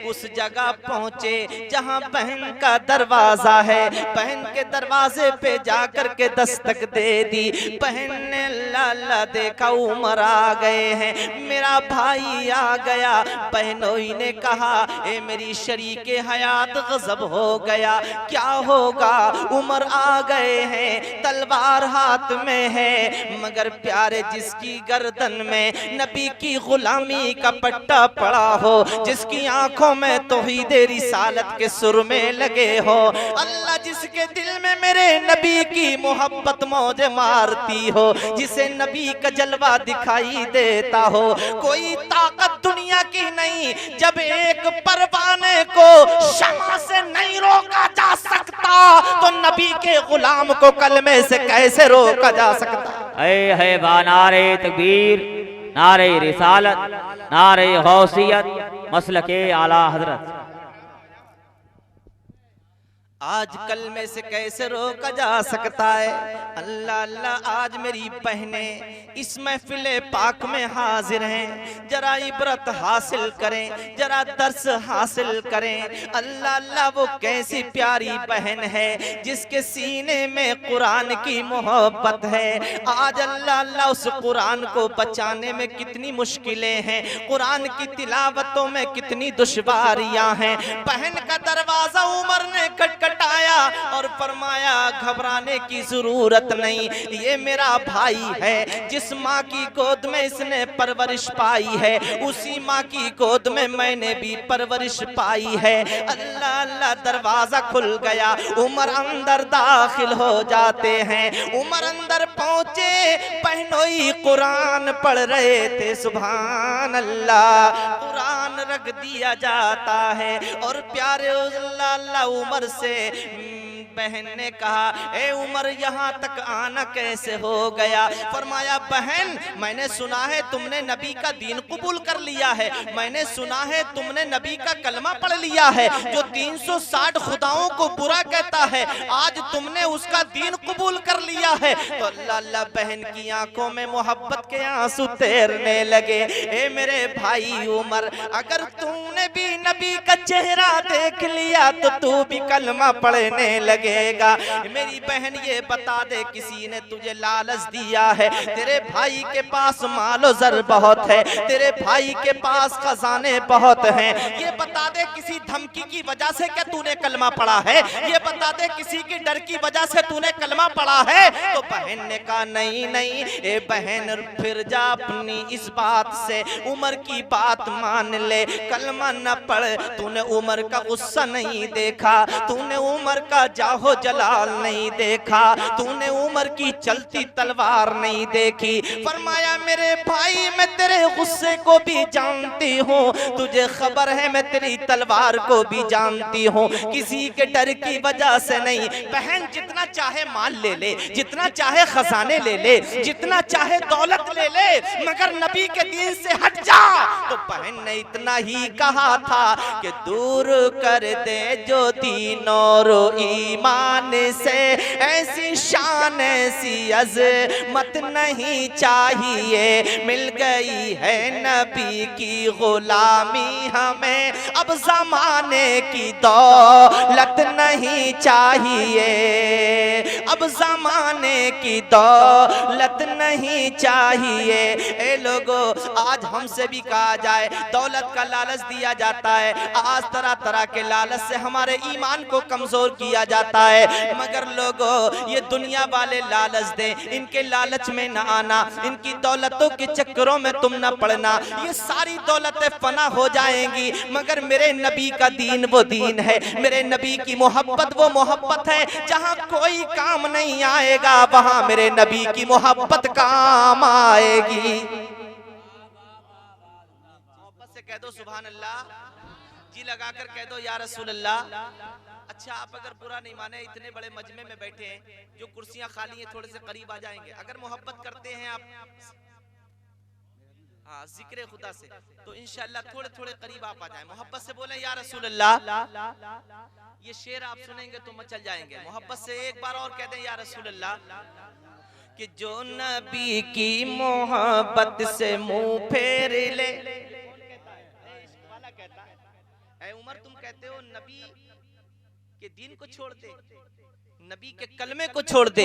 उस जगह पहुंचे जहां बहन का दरवाजा है। बहन के दरवाजे पे जाकर के दस्तक दे दी। बहन ने अल्लाह देखा उमर आ गए हैं, मेरा भाई आ गया। बहनोई ने कहा ए मेरी शरीके हयात गजब हो गया, क्या होगा? उमर आ गए हैं, तलवार हाथ में है, मगर प्यारे जिसकी गर्दन में नबी की गुलामी का पट्टा पड़ा हो, जिसकी आंखों में तौहीद रिसालत के सुरमे लगे हो, अल्लाह जिसके दिल में मेरे नबी की मोहब्बत मौज मारती हो, जिसे नबी का जलवा दिखाई देता हो, कोई ताकत दुनिया की नहीं। जब एक परवाने को शमा से नहीं रोका जा सकता तो नबी के गुलाम को कलमे से कैसे रोका जा सकता? है बा नारे तकबीर, नारे रिसालत, नारे गौसियत, मसलके आला हजरत। आज कलमे से कैसे रोका जा सकता है? अल्लाह अल्लाह, आज मेरी बहनें इस महफिले पाक में हाजिर हैं, जरा इबरत हासिल करें, जरा दर्स हासिल करें। अल्लाह अल्लाह, वो कैसी प्यारी बहन है जिसके सीने में कुरान की मोहब्बत है। आज अल्लाह अल्लाह, उस कुरान को बचाने में कितनी मुश्किलें हैं, कुरान की तिलावतों में कितनी दुश्वारियां हैं। बहन का दरवाजा उमर ने खटखटाया और फरमाया घबराने की जरूरत नहीं, ये मेरा भाई है। जिस माँ की गोद में इसने परवरिश पाई है, उसी माँ की गोद में मैंने भी परवरिश पाई है। अल्लाह अल्लाह, दरवाजा खुल गया, उमर अंदर दाखिल हो जाते हैं। उमर अंदर पहुंचे, बहनोई कुरान पढ़ रहे थे। सुभान अल्लाह, कुरान रख दिया जाता है और प्यारे अल्लाह अल्लाह, उमर से बहन ने कहा ए उमर, यहाँ तक आना कैसे हो गया? फरमाया बहन, मैंने सुना है तुमने नबी का दीन कबूल कर लिया है, मैंने सुना है तुमने नबी का कलमा पढ़ लिया है जो 360 खुदाओं को बुरा कहता है, आज तुमने उसका दीन कबूल कर लिया है। तो अल्लाह अल्लाह, बहन की आंखों में मोहब्बत के आंसू तैरने लगे। ए मेरे भाई उमर, अगर तूने भी नबी का चेहरा देख लिया तो तू भी कलमा पढ़ने लगेगा। मेरी बहन ये बता दे, किसी ने तुझे लालच दिया है? तेरे भाई के पास मालो जर बहुत है, तेरे भाई के पास खजाने बहुत हैं, ये बता दे किसी धमकी की वजह से क्या तूने कलमा पढ़ा है? ये बता दे किसी की डर की वजह से तूने कलमा पढ़ा है? तो बहन ने कहा नहीं नहीं ए बहन, फिर जा अपनी इस बात से, उमर की बात मान ले, कलमा न पढ़। तूने उमर का गुस्सा नहीं देखा, तूने उमर का जाहो जलाल नहीं देखा, तूने उमर की चलती तलवार नहीं देखी। फरमाया मेरे भाई, मैं तेरे गुस्से को भी जानती हूँ, तुझे खबर है मैं तेरी तलवार को भी जानती हूँ, किसी के डर की वजह से नहीं। बहन जितना चाहे माल ले ले, जितना चाहे खजाने ले ले, जितना चाहे दौलत ले ले, मगर नबी के दीन से हट जा। तो बहन ने इतना ही कहा था कि दूर कर दे जो दीन और ईमान से, ऐसी शान ऐसी अज़मत नहीं चाहिए। मिल गई है नबी की गुलामी हमें, अब जमाने की दौलत नहीं चाहिए, अब जमाने की दौलत नहीं चाहिए। ए लोगो, आज हमसे भी कहा जाए, दौलत का लालच दिया जाता है, आज तरह तरह के लालच से हमारे ईमान को कमजोर किया जाता है, मगर लोगों ये दुनिया वाले लालच दे, इनके लालच में न आना, इनकी दौलतों के चक्करों में तुम न पड़ना। ये सारी दौलतें फना हो जाएंगी, मगर मेरे नबी का दीन वो दीन है, मेरे नबी की मोहब्बत वो मोहब्बत है। जहाँ कोई काम नहीं आएगा, वहाँ मेरे नबी की मोहब्बत काम आएगी। मोहब्बत से कह दो सुभान अल्लाह, जी लगाकर कह दो या रसूल अल्लाह। अच्छा, आप अगर बुरा नहीं माने, इतने बड़े मजमे में बैठे हैं, जो कुर्सियां खाली हैं थोड़े से करीब आ जाएंगे। अगर मोहब्बत करते हैं आप, हाँ, जिक्र खुदा से। तो इंशाअल्लाह थोड़े थोड़े करीब आप आ जाएं, मोहब्बत से बोलें या रसूल अल्लाह। ये शेर आप सुनेंगे तो मचल जाएंगे। मोहब्बत से एक बार और कह दें या रसूल अल्लाह। कि जो नबी की मोहब्बत से मुंह फेर ले। ऐ उमर, तुम कहते हो नबी के दीन को छोड़ दे, नबी के कलमे को छोड़ दे,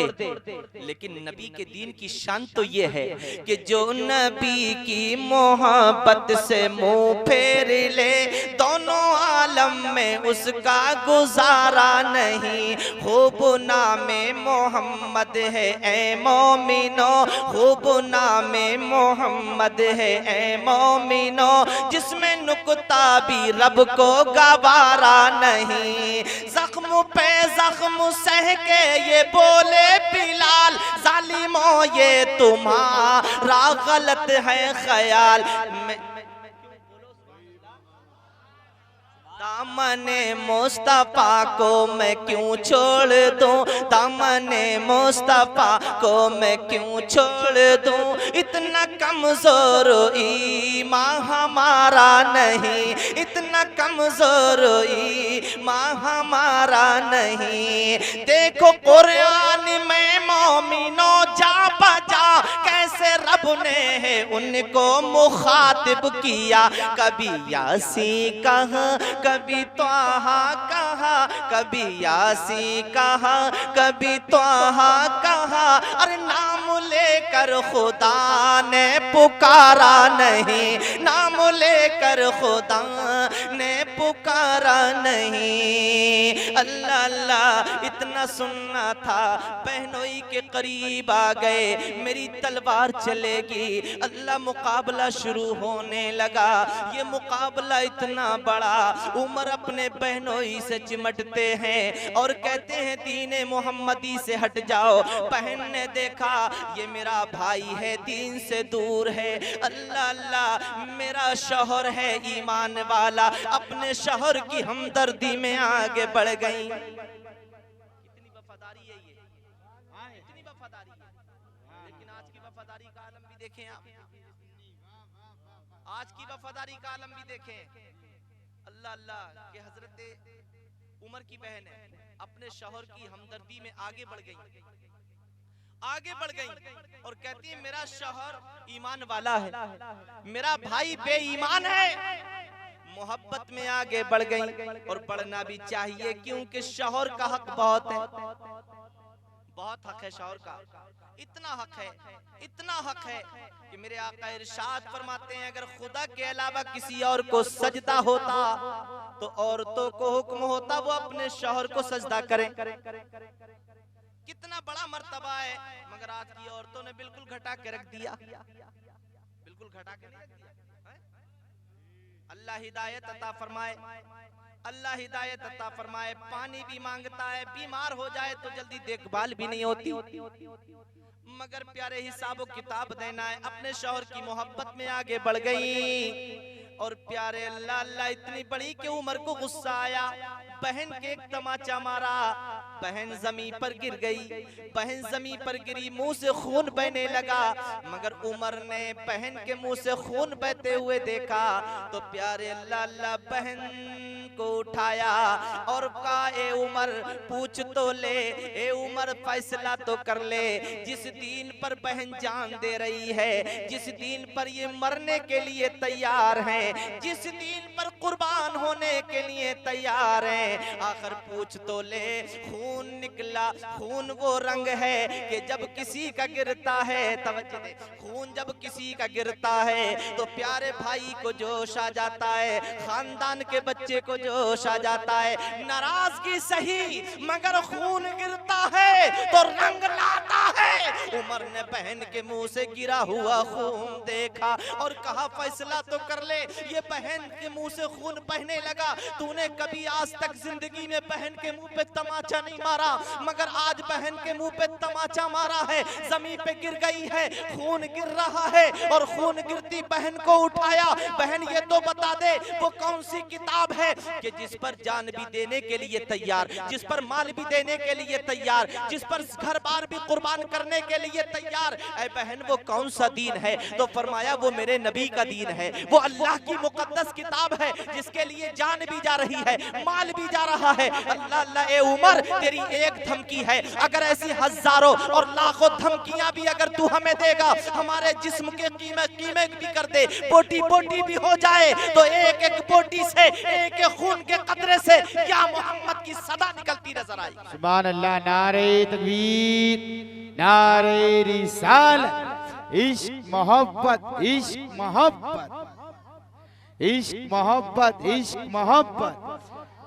लेकिन नबी के दीन की शान तो ये है कि जो नबी की मोहब्बत से मुंह फेर ले, दोनों आलम में उसका गुजारा नहीं। खूब नामे मोहम्मद है ए मोमिनो, खूब नामे मोहम्मद है ए मोमिनो, जिसमें नुक्ता भी रब को गवारा नहीं। जख्म पे जख्म सह के ये बोले बिलाल, जालिमों ये तुम्हारा गलत है ख्याल। दामने मुस्तफा को मैं क्यों छोड़ दूं, दामने मुस्तफा को मैं क्यों छोड़ दूं। इतना कमजोर ईमान हमारा नहीं, इतना कमजोर ईमान हमारा नहीं। देखो कुरान में मोमिनो जा बजा, कैसे रब ने उनको मुखातिब किया। कभी यासी कहा, कभी त्वाहा कहा, कभी यासी कहा, कभी त्वाहा कहा। अरे नाम लेकर खुदा ने पुकारा नहीं, नाम लेकर खुदा ने पुकारा नहीं। अल्लाह अल्लाह इतना सुनना था, बहनोई के करीब आ गए, मेरी तलवार चलेगी। अल्लाह मुकाबला शुरू होने लगा। ये मुकाबला इतना बड़ा, उमर अपने बहनोई से चिमटते हैं और कहते हैं दीने मोहम्मदी से हट जाओ। बहन ने देखा ये मेरा भाई है, दीन से दूर है। अल्लाह अल्लाह, मेरा शौहर है ईमान वाला, अपने शौहर की हमदर्दी में आगे बढ़ गई। कितनी वफादारी है ये, इतनी वफादारी है। लेकिन आज की वफादारी का आलम भी देखें आप, आज की वफादारी का आलम भी देखें। अल्लाह अल्लाह के हजरत उमर की बहन है, अपने शौहर की हमदर्दी में आगे बढ़ गई, आगे बढ़ गई और कहती है मेरा शौहर ईमान वाला है, मेरा भाई बेईमान है। मोहब्बत में आगे बढ़ गई और बढ़ना भी चाहिए, क्योंकि शौहर का हक बहुत है, बहुत हक है शौहर का। इतना हक है, इतना हक है कि मेरे आका इरशाद फरमाते हैं अगर खुदा के अलावा किसी और को सजदा होता तो औरतों को हुक्म होता वो अपने शौहर को सजदा करें। कितना बड़ा मर्तबा है, मगर आज की औरतों ने बिल्कुल घटा के रख दिया, बिल्कुल घटा के नहीं रख दिया। अल्लाह हिदायत अता फरमाए, अल्लाह हिदायत अता फरमाए। पानी भी मांगता है, बीमार हो जाए तो जल्दी देखभाल भी नहीं होती, मगर प्यारे हिसाबो किताब देना है। अपने शौहर की मोहब्बत में आगे बढ़ गई और प्यारे अल्लाह अल्लाह इतनी बड़ी कि उमर को गुस्सा आया। बहन के एक तमाचा मारा, बहन जमीन पर गिर गई। बहन जमीन पर गिरी, मुंह से खून बहने लगा, मगर उमर ने बहन के मुंह से खून बहते हुए देखा तो प्यारे अल्लाह अल्लाह बहन को उठाया और कहा ए उमर पूछ तो ले, ए उमर फैसला तो कर ले। जिस दीन पर बहन जान दे रही है, जिस दीन पर ये मरने के लिए तैयार है, जिस दीन पर कुर्बान होने के लिए तैयार है, आखिर पूछ तो ले। खून निकला, खून वो रंग है कि जब किसी का गिरता है, तवज्जो दे, खून जब किसी का गिरता है तो प्यारे भाई को जोश आ जाता है, खानदान के बच्चे को जोश आ जाता है। नाराजगी सही, मगर खून गिरता है तो रंग लाता है। उमर ने बहन के मुंह से गिरा हुआ खून देखा और कहा फैसला तो कर ले। ये बहन के मुंह से खून बहने लगा। तूने कभी आज तक जिंदगी में बहन के मुंह पे तमाचा नहीं मारा, मगर आज बहन के मुंह पे तमाचा मारा है। जमीन पे गिर गई है, खून गिर रहा है और खून गिरती बहन को उठाया। बहन ये तो बता दे वो कौन सी किताब है कि जिस पर जान भी देने के लिए तैयार, जिस पर माल भी देने के लिए तैयार, जिस पर घर बार भी कुर्बान करने करने के लिए तैयार। ऐ बहन वो कौन सा दीन है? तो फरमाया वो मेरे नबी का दीन है, वो अल्लाह की मुकद्दस किताब है जिसके लिए जान भी जा रही है, माल भी जा रहा है। अल्लाह अल्लाह ए उमर तेरी एक धमकी है, अगर ऐसी हजारों और लाखों धमकियां भी अगर तू हमें देगा, हमारे जिस्म के कीमत भी कर दे, बोटी बोटी भी हो जाए, तो एक एक बोटी से, एक एक खून के कतरे से क्या मोहम्मद की सदा निकलती नजर आई। सुभान अल्लाह। नारे तकबीर, नारे रिसालत, इश्क मोहब्बत, इश्क मोहब्बत, इश्क मोहब्बत, इश्क मोहब्बत।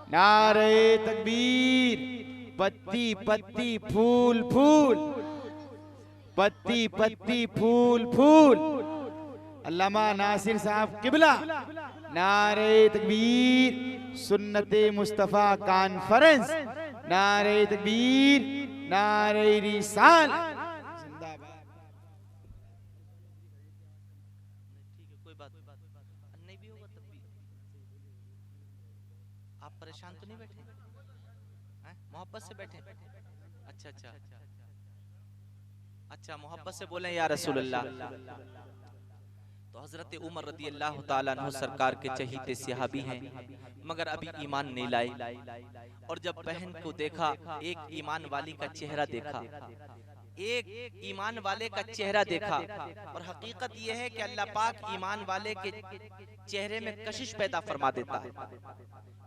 नारे तकबीर, पत्ती पत्ती फूल फूल, पत्ती पत्ती फूल फूल। अल्लामा नासिर साहब किबला। नारे तकबीर, सुन्नते मुस्तफा कॉन्फ्रेंस, नारे तकबीर, नारे रिसालत। जिंदाबाद। ठीक है, कोई बात नहीं भी होगा तब भी आप परेशान तो नहीं बैठे हैं? मोहब्बत से बैठे? अच्छा अच्छा अच्छा, मोहब्बत से बोले या रसूलुल्लाह। तो हजरत उमर रदी अल्लाह ताला अन्हु सरकार के चहीते सहाबी हैं, मगर अभी ईमान नहीं लाए। और जब बहन को देखा, एक ईमान वाली का चेहरा देखा, एक ईमान वाले का चेहरा देखा। और हकीकत यह है कि अल्लाह पाक ईमान वाले के चेहरे में कशिश पैदा फरमा देता है।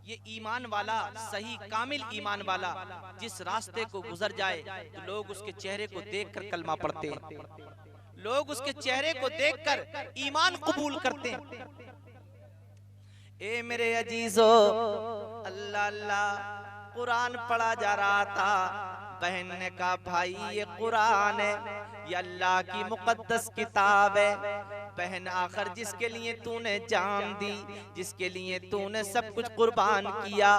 ये ईमान वाला, सही कामिल ईमान वाला जिस रास्ते को गुजर जाए तो लोग उसके चेहरे को देखकर कलमा पढ़ते हैं, लोग उसके चेहरे को देखकर ईमान कबूल करते हैं। ए मेरे अजीजो, अल्लाह अल्लाह कुरान पढ़ा जा रहा था। बहन ने कहा भाई ये कुरान है, ये अल्लाह की मुकद्दस किताब है। बहन आखिर जिसके लिए तूने जान दी, जिसके लिए तूने सब कुछ कुर्बान किया,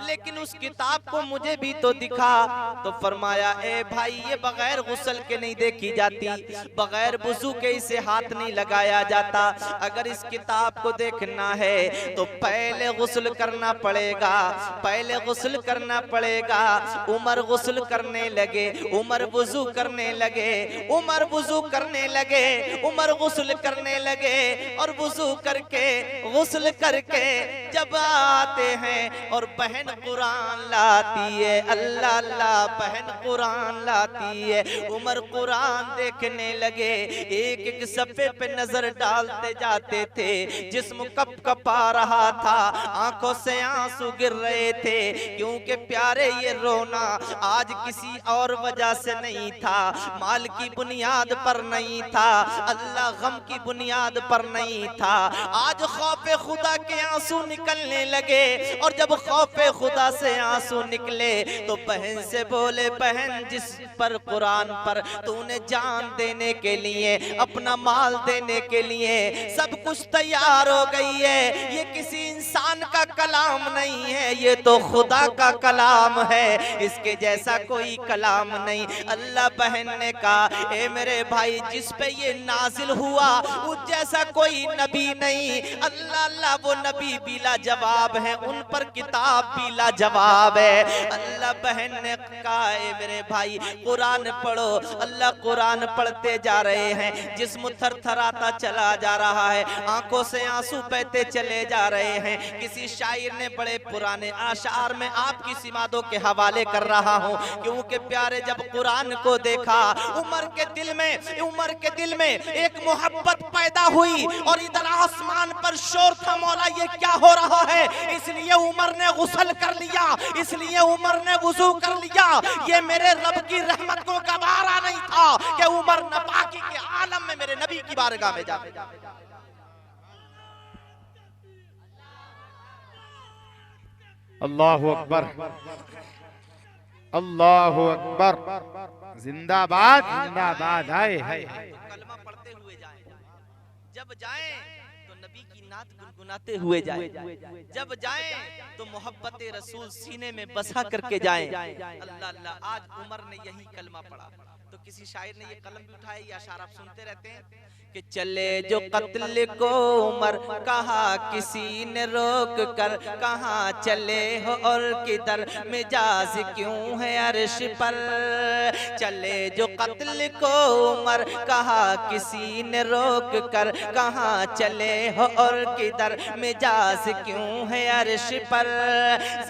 लेकिन उस किताब को मुझे भी तो दिखा। तो फरमाया ए भाई ये बगैर गुस्ल के नहीं देखी जाती, बगैर वुजू के इसे हाथ नहीं लगाया जाता। अगर इस किताब को देखना है तो पहले गुस्ल करना पड़ेगा, पहले गुस्ल करना पड़ेगा। उमर गुस्ल करने लगे, उमर वुजू करने लगे, उमर वुजू करने लगे, उमर गुस्ल करने लगे। और वुजू करके, गुस्ल करके जब आते हैं और बहन कुरान लाती है, अल्लाह अल्लाह बहन कुरान लाती है। उमर कुरान देखने लगे, एक एक सफ़े पे नजर डालते जाते थे। जिस्म कप कपा रहा था, आंखों से आंसू गिर रहे थे, क्योंकि प्यारे ये रोना आज किसी और वजह से नहीं था, माल की बुनियाद पर नहीं था, अल्लाह गम की बुनियाद पर नहीं था। आज खौफे खुदा के आंसू निकलने लगे। और जब खौफे खुदा से आंसू निकले तो बहन से बोले, बहन जिस पर कुरान पर तूने जान देने के लिए, अपना माल देने के लिए सब कुछ तैयार हो गई है, ये किसी इंसान का कलाम नहीं है, ये तो खुदा का कलाम है, इसके जैसा कोई कलाम नहीं। अल्लाह बहन ने कहा ए मेरे भाई जिस पे ये नाजिल हुआ उस जैसा कोई नबी नहीं। अल्लाह अल्लाह वो नबी भी लाजवाब है, उन पर किताब भी लाजवाब है। अल्लाह बहन ने कहा ए मेरे भाई कुरान पढ़ो। अल्लाह कुरान पढ़ते जा रहे हैं, जिस्म थरथराता चला जा रहा है, आंखों से आंसू बहते चले जा रहे हैं। किसी शायर ने बड़े पुराने आशार में आपकी सिमादों के हवाले कर रहा हूँ, क्योंकि प्यारे जब कुरान को देखा उमर के दिल में एक मोहब्बत पैदा हुई। और इधर आसमान पर शोर था, मौला ये क्या हो रहा है? इसलिए उमर ने गुस्ल कर लिया, इसलिए उमर ने वुजू कर लिया। ये मेरे रब की रहमत को गवारा नहीं था कि उमर नापाकी के आलम में मेरे नबी की बारगाह में जाए। अल्लाहु अकबर, अल्लाहु अकबर, जिंदाबाद जिंदाबाद। हाय हाय। कलमा पढ़ते हुए जाएं, जब जाएं तो नबी की नात गुनगुनाते हुए जाएं, जब जाएं तो मोहब्बत रसूल सीने में बसा करके जाएं। अल्लाह अल्लाह, आज उमर ने यही कलमा पढ़ा। तो किसी शायर ने ये कलम भी उठाई, ये अशार आप सुनते रहते हैं कि चले जो कत्ल को उमर कहा किसी ने रोक कर, कहाँ चले हो और किधर मिजाज क्यों है अर्श पर। चले जो कत्ल को उमर कहा किसी ने रोक कर, कहाँ चले हो और किधर मिजाज क्यों है अर्श पर।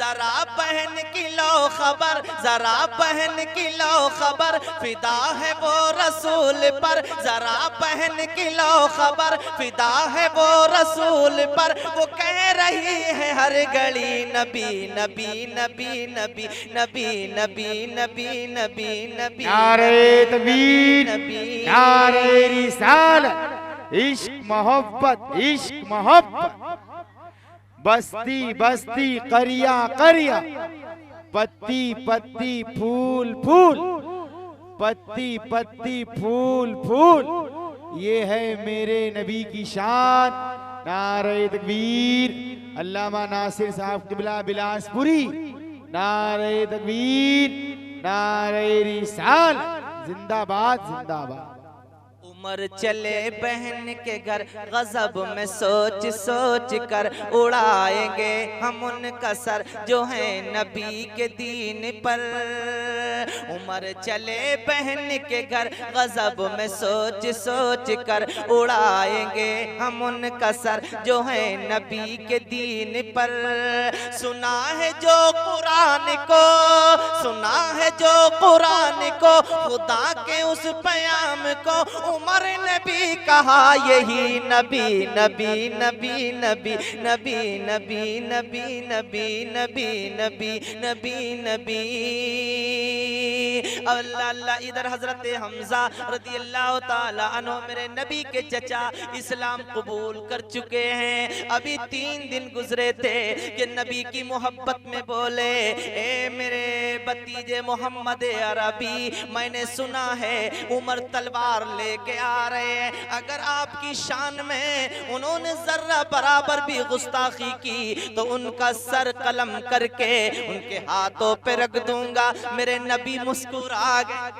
जरा पहन की लो खबर, जरा पहन की लो खबर, फिदा है वो रसूल पर। जरा पहन की लो खबर, फिदा है वो रसूल पर। वो कह रही है हर घड़ी नबी नबी नबी नबी नबी नबी नबी नबी नबी। नारे तकबीर, नबी नारे रिसालत, इश्क मोहब्बत, इश्क मोहब्बत। बस्ती बस्ती करिया करिया, पत्ती पत्ती फूल फूल, पत्ती पत्ती फूल फूल। ये है मेरे नबी की शान। नारे तकबीर, अल्लामा नासिर साहब क़िबला बिलासपुरी। नारे तकबीर, नारे रिसालत, जिंदाबाद जिंदाबाद। उमर चले बहन के घर, गजब में सोच सोच कर उड़ाएंगे हम उनका सर जो है नबी के दीन पर। उमर चले बहन के घर, गजब में सोच सोच कर उड़ाएंगे हम उनका सर जो है नबी के दीन पर। सुना है जो कुरान को, सुना है जो कुरान को, खुदा के उस प्याम को उमर ने भी कहा यही नबी नबी नबी नबी नबी नबी नबी नबी नबी नबी नबी नबी। अल्लाह अल्लाह। इधर हजरत हमजा रदी अल्लाह ताला अन्हु मेरे नबी के चचा इस्लाम कबूल कर चुके हैं। अभी 3 दिन गुजरे थे कि नबी की मोहब्बत में बोले, ए मेरे भतीजे मोहम्मद अरबी, मैंने सुना है उमर तलवार लेके आ रहे हैं, अगर आपकी शान में उन्होंने जर्रा बराबर भी गुस्ताखी की तो उनका सर कलम करके उनके हाथों पे रख दूंगा। मेरे नबी मुस्कुरा गए,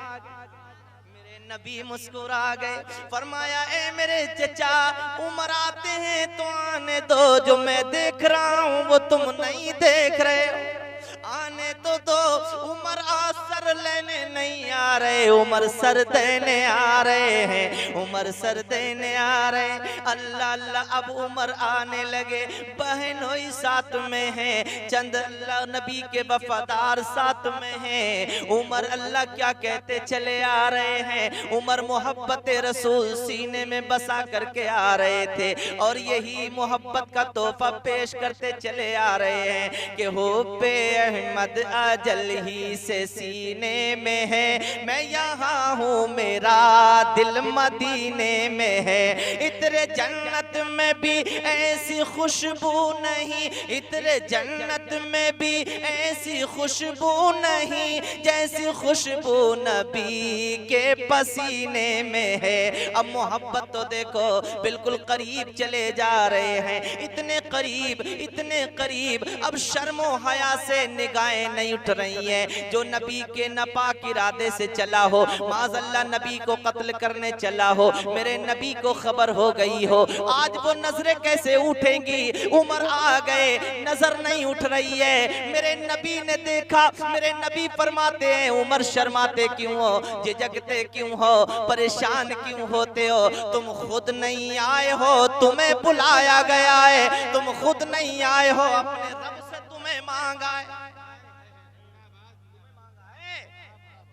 मेरे नबी मुस्कुरा गए। फरमाया ए मेरे चचा, उमर आते हैं तो आने दो, जो मैं देख रहा हूँ वो तुम नहीं देख रहे हो, आने तो दो। उमर सर लेने नहीं आ रहे, उमर सर देने आ रहे हैं, उमर सर देने आ रहे हैं। अल्लाह अल्लाह। अब उमर आने लगे, बहन हुई साथ में है, चंद अल्लाह नबी के वफादार साथ में हैं। उमर अल्लाह क्या कहते चले आ रहे हैं, उमर मोहब्बत रसूल सीने में बसा करके आ रहे थे और यही मोहब्बत का तोहफा पेश करते चले आ रहे हैं कि हो पे अहमद अजल ही से सीने में है, मैं यहाँ हूँ मेरा दिल मदीने में है। इतरे जन्नत में भी ऐसी खुशबू नहीं, इतरे जन्नत में भी ऐसी खुशबू नहीं, जैसी खुशबू नबी के पसीने में है। अब मोहब्बत तो देखो बिल्कुल करीब चले जा रहे हैं, इतने करीब इतने करीब। अब शर्मो हया से निगाहें नहीं उठ रही हैं। जो नबी के नापाक इरादे से चला हो, माज़अल्लाह नबी को कत्ल करने चला हो, मेरे नबी को खबर हो गई हो, आज वो नजरें कैसे उठेंगी। उमर आ गए, नजर नहीं उठ रही है। मेरे नबी ने देखा, मेरे नबी फरमाते हैं उमर शर्माते क्यों हो, झिझकते क्यों हो, परेशान क्यों होते हो, तुम खुद नहीं आए हो, तुम्हें बुलाया गया है, तुम खुद नहीं आए हो, अपने रब से तुम्हें मांगा है,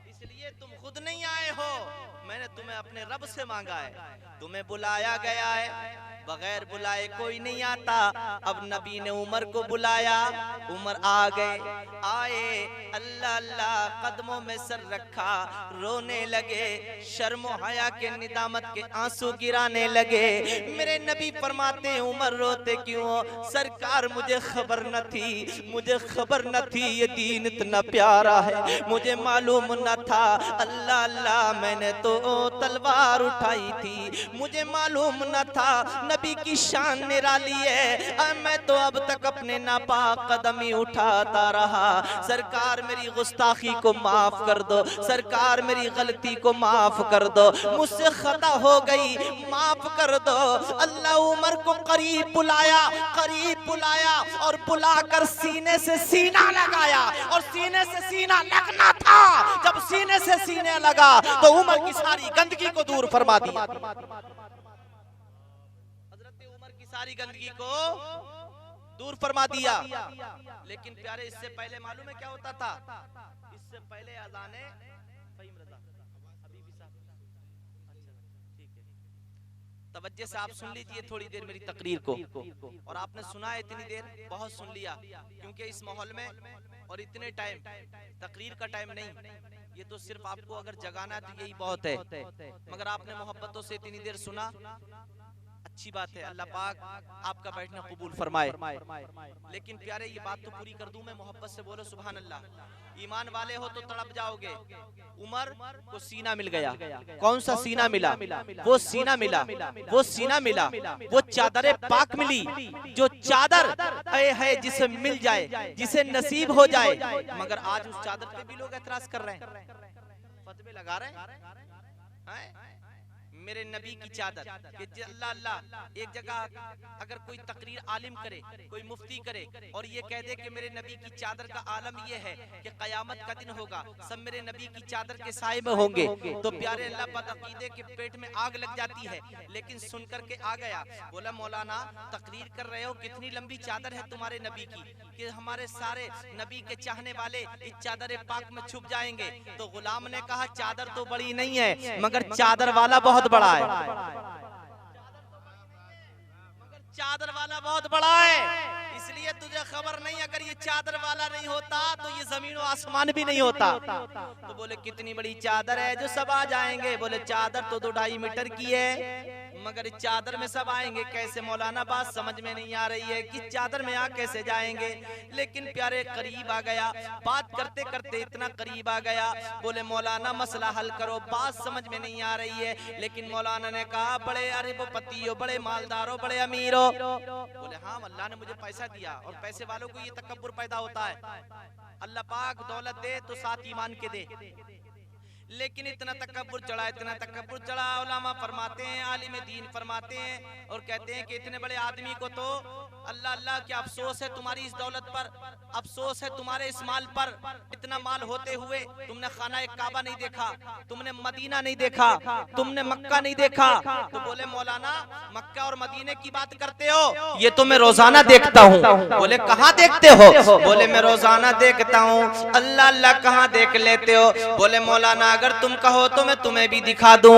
इसलिए तुम खुद नहीं आए हो, मैंने तुम्हें अपने रब से मांगा है, तुम्हें बुलाया गया है, बगैर बुलाए कोई नहीं आता। अब नबी ने उमर को बुलाया, उमर आ गए, आए, अल्लाह अल्लाह, कदमों में सर रखा, रोने लगे, शर्मो हया के निदामत के आंसू गिराने लगे। मेरे नबी फरमाते उमर रोते क्यों हो, सरकार मुझे खबर न थी, मुझे खबर न थी ये दीन इतना प्यारा है, मुझे मालूम न था। अल्लाह अल्लाह, मैंने तो तलवार उठाई थी, मुझे मालूम न था। नबी की शान निराली है, मैं तो अब तक अपने नापाक कदम ही उठाता रहा। सरकार मेरी गुस्ताखी को माफ कर दो, सरकार मेरी गलती को माफ कर दो, मुझसे खता हो गई, माफ कर दो। अल्लाह उमर को करीब बुलाया और बुलाकर सीने से सीना लगाया, और सीने से सीना लगना था। जब सीने से सीने लगा तो उमर की सारी गंदगी को दूर फरमा दिया। हजरत उमर की सारी गंदगी को दूर फरमा दिया। लेकिन प्यारे, इससे पहले मालूम है क्या होता था? इससे पहले अज़ाने तवज्जो से आप सुन लीजिए थोड़ी देर मेरी तकरीर को। और आपने सुना है इतनी देर, बहुत सुन लिया, क्योंकि इस माहौल में और इतने टाइम तकरीर का टाइम नहीं, ये तो सिर्फ आपको अगर जगाना है तो यही बहुत है। मगर आपने मोहब्बतों से इतनी देर सुना, अच्छी बात है, अल्लाह पाक आपका बैठना कबूल फरमाए। लेकिन प्यारे, ये बात तो पूरी कर दूं मैं, मोहब्बत से बोलो सुभान अल्लाह। ईमान वाले हो तो तड़प जाओगे। उमर को सीना मिल गया। कौन सा सीना मिला? वो सीना मिला, वो सीना मिला, वो चादर पाक मिली, जो चादर है जिसे मिल जाए, जिसे नसीब हो जाए। मगर आज उस चादर पे भी लोग एतराज कर रहे हैं, फतवे लगा रहे हैं। मेरे नबी की चादर कि अल्लाह अल्लाह, एक जगह अगर कोई तकरीर आलिम करे, कोई मुफ्ती करे और ये कह दे कि मेरे नबी की चादर का आलम ये है कि कयामत का दिन होगा, सब मेरे नबी की चादर के साए में होंगे, तो प्यारे अल्लाह पाक अकीदे के पेट में आग लग जाती है। लेकिन सुन करके आ गया, बोला मौलाना तकरीर कर रहे हो, कितनी लंबी चादर है तुम्हारे नबी की कि हमारे सारे नबी के चाहने वाले इस चादर पाक में छुप जाएंगे। तो गुलाम ने कहा चादर तो बड़ी नहीं है, मगर चादर वाला बहुत बड़ा है, मगर चादर वाला बहुत बड़ा है। इसलिए तुझे खबर नहीं, अगर ये चादर वाला नहीं होता तो ये जमीन और आसमान भी नहीं होता। तो बोले कितनी बड़ी चादर है जो सब आ जाएंगे? बोले चादर तो 2-2.5 मीटर की है, मगर इस चादर में सब आएंगे कैसे? मौलाना बात समझ में नहीं आ रही है कि चादर में आ कैसे जाएंगे। लेकिन प्यारे करीब आ गया, बात करते करते इतना करीब आ गया, बोले मौलाना मसला हल करो, बात समझ में नहीं आ रही है। लेकिन मौलाना ने कहा बड़े अरबपति हो, बड़े मालदार हो, बड़े अमीर हो। बोले हाँ, अल्लाह ने मुझे पैसा दिया, और पैसे वालों को ये तकब्बुर पैदा होता है। अल्लाह पाक दौलत दे तो साथ ईमान के दे, लेकिन इतना तकब्बुर चढ़ा, इतना तकब्बुर चढ़ा। उलामा फरमाते हैं, आलिम दीन फरमाते हैं और कहते हैं कि इतने बड़े आदमी को तो अल्लाह अल्लाह क्या अफसोस है तुम्हारी इस दौलत पर, अफसोस है तुम्हारे इस माल पर। इतना माल होते हुए तुमने खाना एक काबा नहीं देखा, तुमने मदीना नहीं देखा, तुमने मक्का नहीं देखा। तो बोले मौलाना मक्का और मदीने की बात करते हो, ये तो मैं रोजाना देखता हूँ। बोले कहाँ देखते हो? बोले मैं रोजाना देखता हूँ। अल्लाह अल्लाह कहाँ देख लेते हो? बोले मौलाना अगर तुम कहो तो मैं तुम्हें भी दिखा दूं,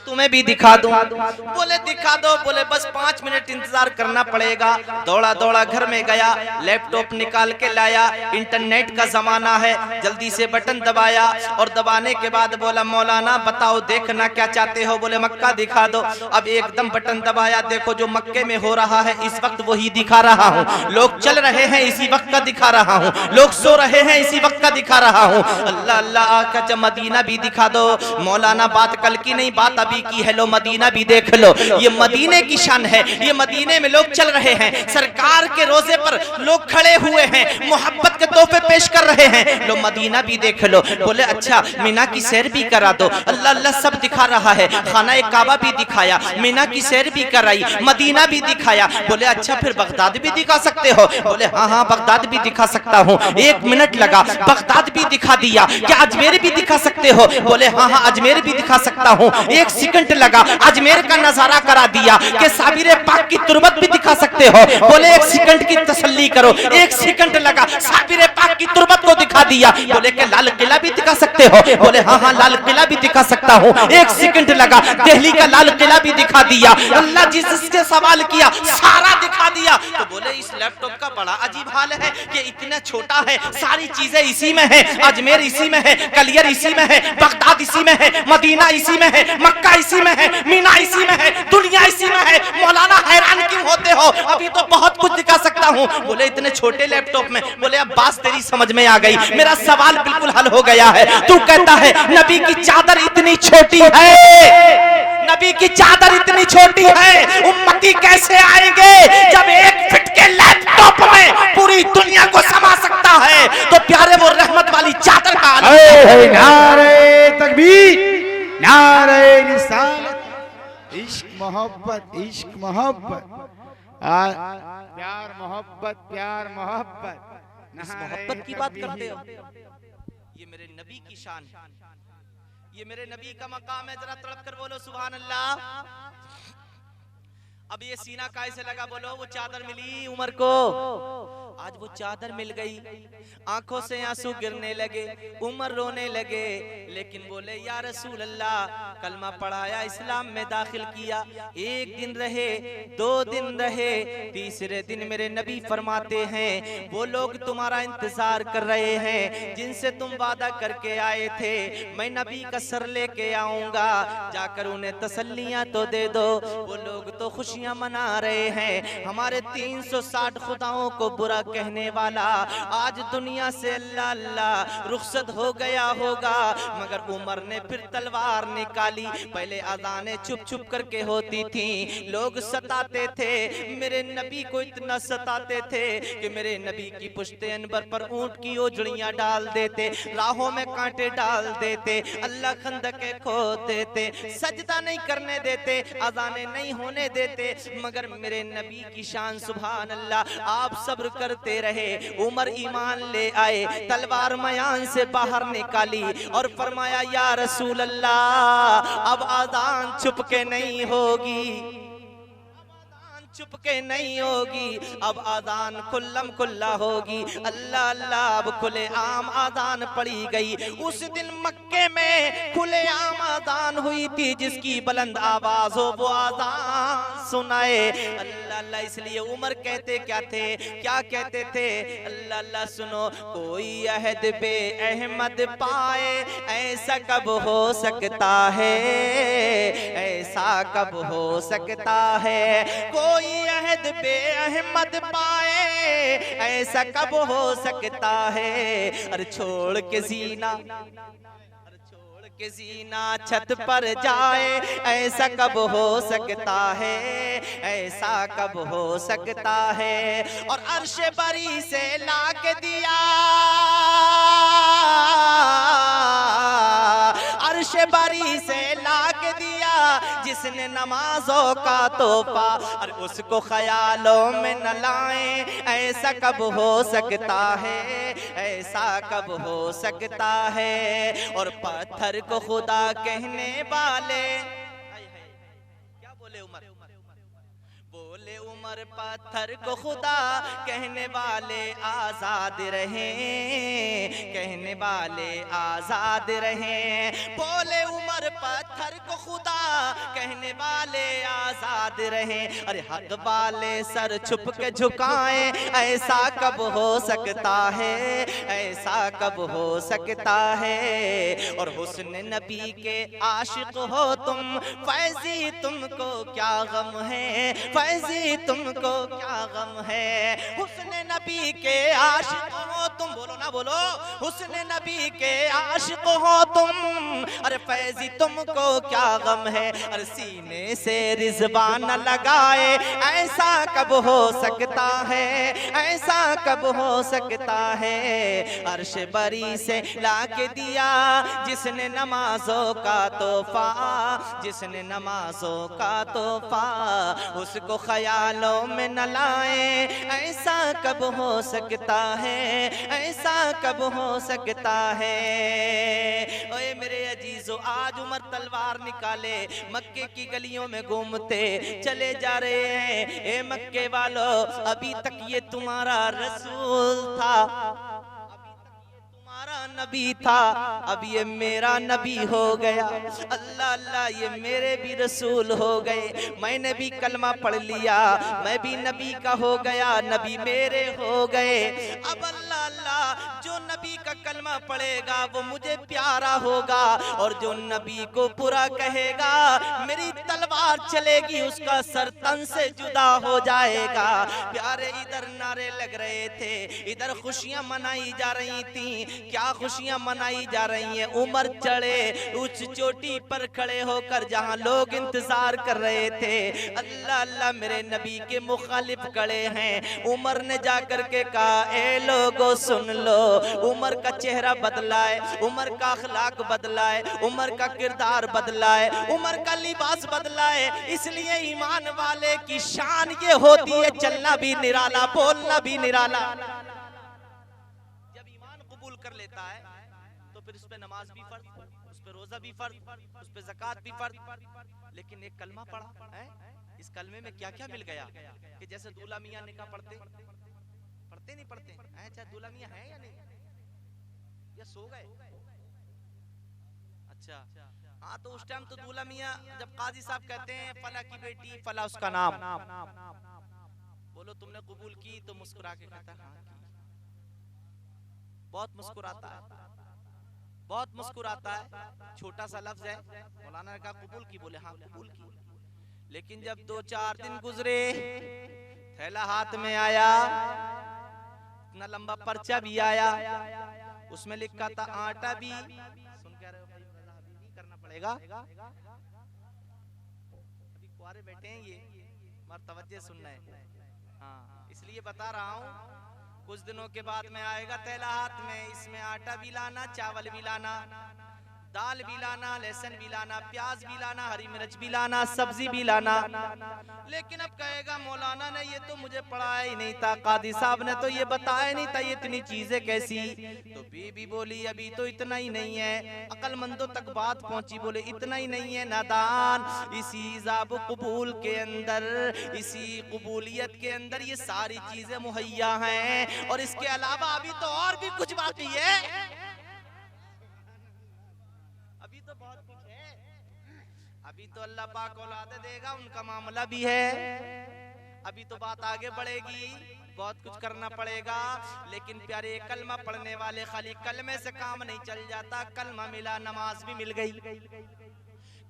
तुम्हें भी दिखा दूं। बोले दिखा दो। बोले बस 5 मिनट इंतजार करना पड़ेगा। दौड़ा दौड़ा घर में गया, लैपटॉप निकाल के लाया, इंटरनेट का जमाना है, जल्दी से बटन दबाया और दबाने के बाद बोला मौलाना बताओ देखना क्या चाहते हो? बोले मक्का दिखा दो। अब एकदम बटन दबाया, देखो जो मक्के में हो रहा है इस वक्त वही दिखा रहा हूँ। लोग चल रहे हैं इसी वक्त का दिखा रहा हूँ, लोग सो रहे हैं इसी वक्त का दिखा रहा हूँ। अल्लाह अल्लाह आका मदीना भी दिखा दो। मौलाना बात कल की नहीं, बात अभी की है, लो मदीना भी देख लो। ये मदीने की शान है, ये मदीने में लोग चल रहे हैं, सरकार के रोजे पर लोग खड़े हुए हैं, मोहब्बत के तोहफे पेश कर रहे हैं, लो मदीना भी देख लो। बोले अच्छा मीना की सैर भी करा दो। अल्लाह अल्लाह सब दिखा रहा है, खाना काबा भी दिखाया, मीना की सैर भी कराई, मदीना भी दिखाया। बोले अच्छा फिर बगदाद भी दिखा सकते हो? बोले हाँ हाँ बगदाद भी दिखा सकता हूँ। 1 मिनट लगा, बगदाद भी दिखा दिया। क्या अजमेर भी दिखा सकते हो? बोले हाँ हाँ अजमेर भी दिखा सकता हूँ। 1 सेकंड लगा, अजमेर का नजारा करा दिया। कि साबिर पाक की तुरबत भी दिखा सकते हो? बोले 1 सेकंड की तसल्ली करो। 1 सेकंड लगा, साबिर पाक की तुरबत को दिखा दिया। बोले कि लाल किला भी दिखा सकते हो? बोले हाँ हाँ लाल किला भी दिखा सकता हूँ। 1 सेकंड लगा, दिल्ली का लाल किला भी दिखा दिया। अल्लाह जिससे सवाल किया सारा दिखा दिया। तो बोले इस लैपटॉप का बड़ा अजीब हाल है कि इतना छोटा है, सारी चीजें इसी में है, अजमेर इसी में है, कलियर इसी में है, बगदाद इसी में है, मदीना इसी में है, मक्का इसी में है, मीना इसी में है, दुनिया इसी में है। मौलाना हैरान क्यों होते हो? अभी तो बहुत कुछ दिखा सकता हूँ। बोले इतने छोटे लैपटॉप में? बोले अब बात तेरी समझ में आ गई, मेरा सवाल बिल्कुल हल हो गया है। तू कहता है नबी की चादर इतनी छोटी है, नबी की चादर इतनी छोटी है, उम्मती कैसे आएंगे जब एक फिट के लैपटॉप में पूरी दुनिया को समा सकता है। तो प्यारे वो रहमत वाली चादर का नारे तकबीर, नारे रिसालत, इश्क मोहब्बत, इश्क मोहब्बत, प्यार मोहब्बत, प्यार मोहब्बत, इस मोहब्बत की बात करते हो। ये मेरे नबी की शान है, ये मेरे नबी का मकाम है। जरा तड़प कर बोलो सुभान अल्लाह। अब ये सीना कैसे लगा बोलो। वो चादर मिली उमर को, आज वो चादर मिल गई, आंखों से आंसू गिरने लगे, उमर रोने लगे, लेकिन बोले या रसूल अल्लाह, कलमा पढ़ाया, इस्लाम में दाखिल किया, एक दिन रहे, 2 दिन रहे, तीसरे दिन मेरे नबी फरमाते हैं वो लोग तुम्हारा इंतजार कर रहे हैं जिनसे तुम वादा करके आए थे, मैं नबी का सर लेके आऊंगा, जाकर उन्हें तसल्लियां तो दे दो। वो लोग तो खुशियां मना रहे हैं, हमारे 360 खुदाओं को बुरा कहने वाला आज दुनिया से अल्लाह अल्लाह रुखसत हो गया होगा। मगर उमर ने फिर तलवार निकाली। पहले अज़ानें चुप चुप करके होती थी, लोग सताते थे, मेरे नबी को इतना सताते थे कि मेरे नबी की पुश्ते अनबर पर ऊंट की ओजड़ियां डाल देते, राहों में कांटे डाल देते, अल्लाह खंदके खोद देते, सजदा नहीं करने देते, अज़ानें नहीं होने देते। मगर मेरे नबी की शान सुभान अल्लाह, आप सब्र करते रहे। उमर ईमान ले आए, तलवार मयान से बाहर निकाली और फरमाया या रसूल अल्लाह, अब आज़ान चुप के नहीं होगी, चुपके नहीं होगी, अब आज़ान खुल्लम खुल्ला होगी। अल्लाह अल्लाह, अब खुले आम आज़ान पड़ी गई। उस दिन मक्के में खुले आम आज़ान हुई थी, जिसकी बुलंद आवाज हो वो आज़ान सुनाए। अल्लाह अल्लाह, इसलिए उमर कहते क्या थे, क्या कहते थे, अल्लाह अल्लाह सुनो, कोई अहद बे अहमद पाए ऐसा कब हो सकता है, ऐसा कब हो सकता है, कोई अहद बे अहमद पाए ऐसा कब हो सकता है। अरे छोड़ के जीना, के जीना छत पर जाए ऐसा कब हो सकता है, ऐसा कब हो सकता है। और अर्श बरी से ला के दिया, अर्श बरी से ला के दिया जिसने नमाजों का तोहफा, और उसको ख्यालों में न लाए ऐसा कब हो सकता है, ऐसा कब हो सकता है। और पत्थर को खुदा कहने वाले, क्या बोले उमर, बोले उमर पत्थर को खुदा कहने वाले आजाद रहे, कहने वाले आजाद रहे। बोले उमर पत्थर को खुदा कहने वाले आजाद रहे। अरे हक वाले सर छुप के झुकाएं ऐसा कब हो सकता है, ऐसा कब हो सकता है। और हुस्न नबी के आशिक हो तुम, फैजी तुमको क्या गम है, फैजी तुमको क्या गम है। हुस्न नबी के आशिक हो तुम, बोलो ना बोलो, हुस्न नबी के आशिक हो तुम, अरे फैजी तुमको क्या गम है। अरे सीने से रिजवान लगाए ऐसा कब हो सकता है, ऐसा कब हो सकता है। अर्श बरी से लाके दिया जिसने नमाजों का तोहफा, जिसने नमाजों का तोहफा, उसको ख्यालों में न लाए ऐसा कब हो सकता है, ऐसा कब हो सकता है। ओए मेरे अजीजों, आज उमर तलवार निकाले मक्के की गलियों में घूमते चले जा रहे हैं। ए मक्के वालों, अभी तक ये तुम्हारा रसूल था, नबी था, अब ये मेरा नबी हो गया। अल्लाह अल्लाह, ये मेरे भी रसूल हो गए। मैंने भी कलमा पढ़ लिया, मैं भी नबी का हो गया, नबी मेरे हो गए। अब अल्लाह अल्लाह जो नबी का कलमा पढ़ेगा वो मुझे प्यारा होगा, और जो नबी को बुरा कहेगा मेरी तलवार चलेगी, उसका सर तन से जुदा हो जाएगा। प्यारे इधर नारे लग रहे थे, इधर खुशियां मनाई जा रही थी। क्या खुशियां मनाई जा रही हैं? उमर चढ़े उस चोटी पर खड़े होकर जहां लोग इंतजार कर रहे थे, अल्लाह अल्लाह मेरे नबी के मुखालिफ खड़े हैं। उमर ने जाकर के कहा, ए लोगों सुन लो, उमर का चेहरा बदला है, उमर का अखलाक बदला है, उमर का किरदार बदला है, उमर का लिबास बदला है। इसलिए ईमान वाले की शान ये होती है चलना भी निराला, बोलना भी निराला। जब ईमान कबूल कर लेता है तो फिर उस पे नमाज भी फर्ज, उस पे रोजा भी फर्ज, उस पे ज़कात भी फर्ज। लेकिन एक कलमा पढ़ा है, इस कलमे में क्या क्या मिल गया कि जैसे दूल्हा मियां निकाह पढ़ते नहीं पढ़ते हैं, चाहे दूल्हा मियां है या नहीं, या सो गए। अच्छा हाँ, तो उस टाइम तो दूल्हा मियां जब काजी साहब कहते हैं फला की बेटी फला उसका नाम, बोलो तुमने कबूल की, तो मुस्कुरा के कहता है हाँ की। बहुत मुस्कुराता है, बहुत मुस्कुराता है। छोटा सा लफ्ज है, मौलाना ने कहा कबूल की, बोले हाँ कबूल की। लेकिन जब 2-4 दिन गुजरे, थैला हाथ में आया, इतना लंबा पर्चा भी आया, उसमें लिखा था आटा भी, सुन कह रहे हो भाई नहीं करना पड़ेगा, अभी कुआरे बैठे हैं ये, मगर तवज्जो सुनना है। हाँ इसलिए बता रहा हूँ, कुछ दिनों के बाद में आएगा थैला हाथ में, इसमें आटा भी लाना, चावल भी लाना, दाल भी लाना, लहसुन भी लाना, प्याज भी लाना, हरी मिर्च भी लाना, सब्जी भी लाना। लेकिन अब कहेगा मौलाना ने ये तो मुझे पढ़ाया ही नहीं था, कादी साहब ने तो ये बताया नहीं था, ये इतनी चीजें कैसी। तो बीबी बोली अभी तो इतना ही नहीं है, अक्लमंदों तक बात पहुंची, बोले इतना ही नहीं है नादान, इसी इजाब कबूल के अंदर, इसी कबूलियत के अंदर ये सारी चीजें मुहैया हैं, और इसके अलावा अभी तो और भी कुछ बाकी है, अभी तो बहुत कुछ है, अभी तो अल्लाह पाक औलाद देगा, उनका मामला भी है, अभी तो बात आगे बढ़ेगी, बहुत कुछ करना पड़ेगा। लेकिन प्यारे कलमा पढ़ने वाले खाली कलमे से काम नहीं चल जाता। कलमा मिला, नमाज भी मिल गई,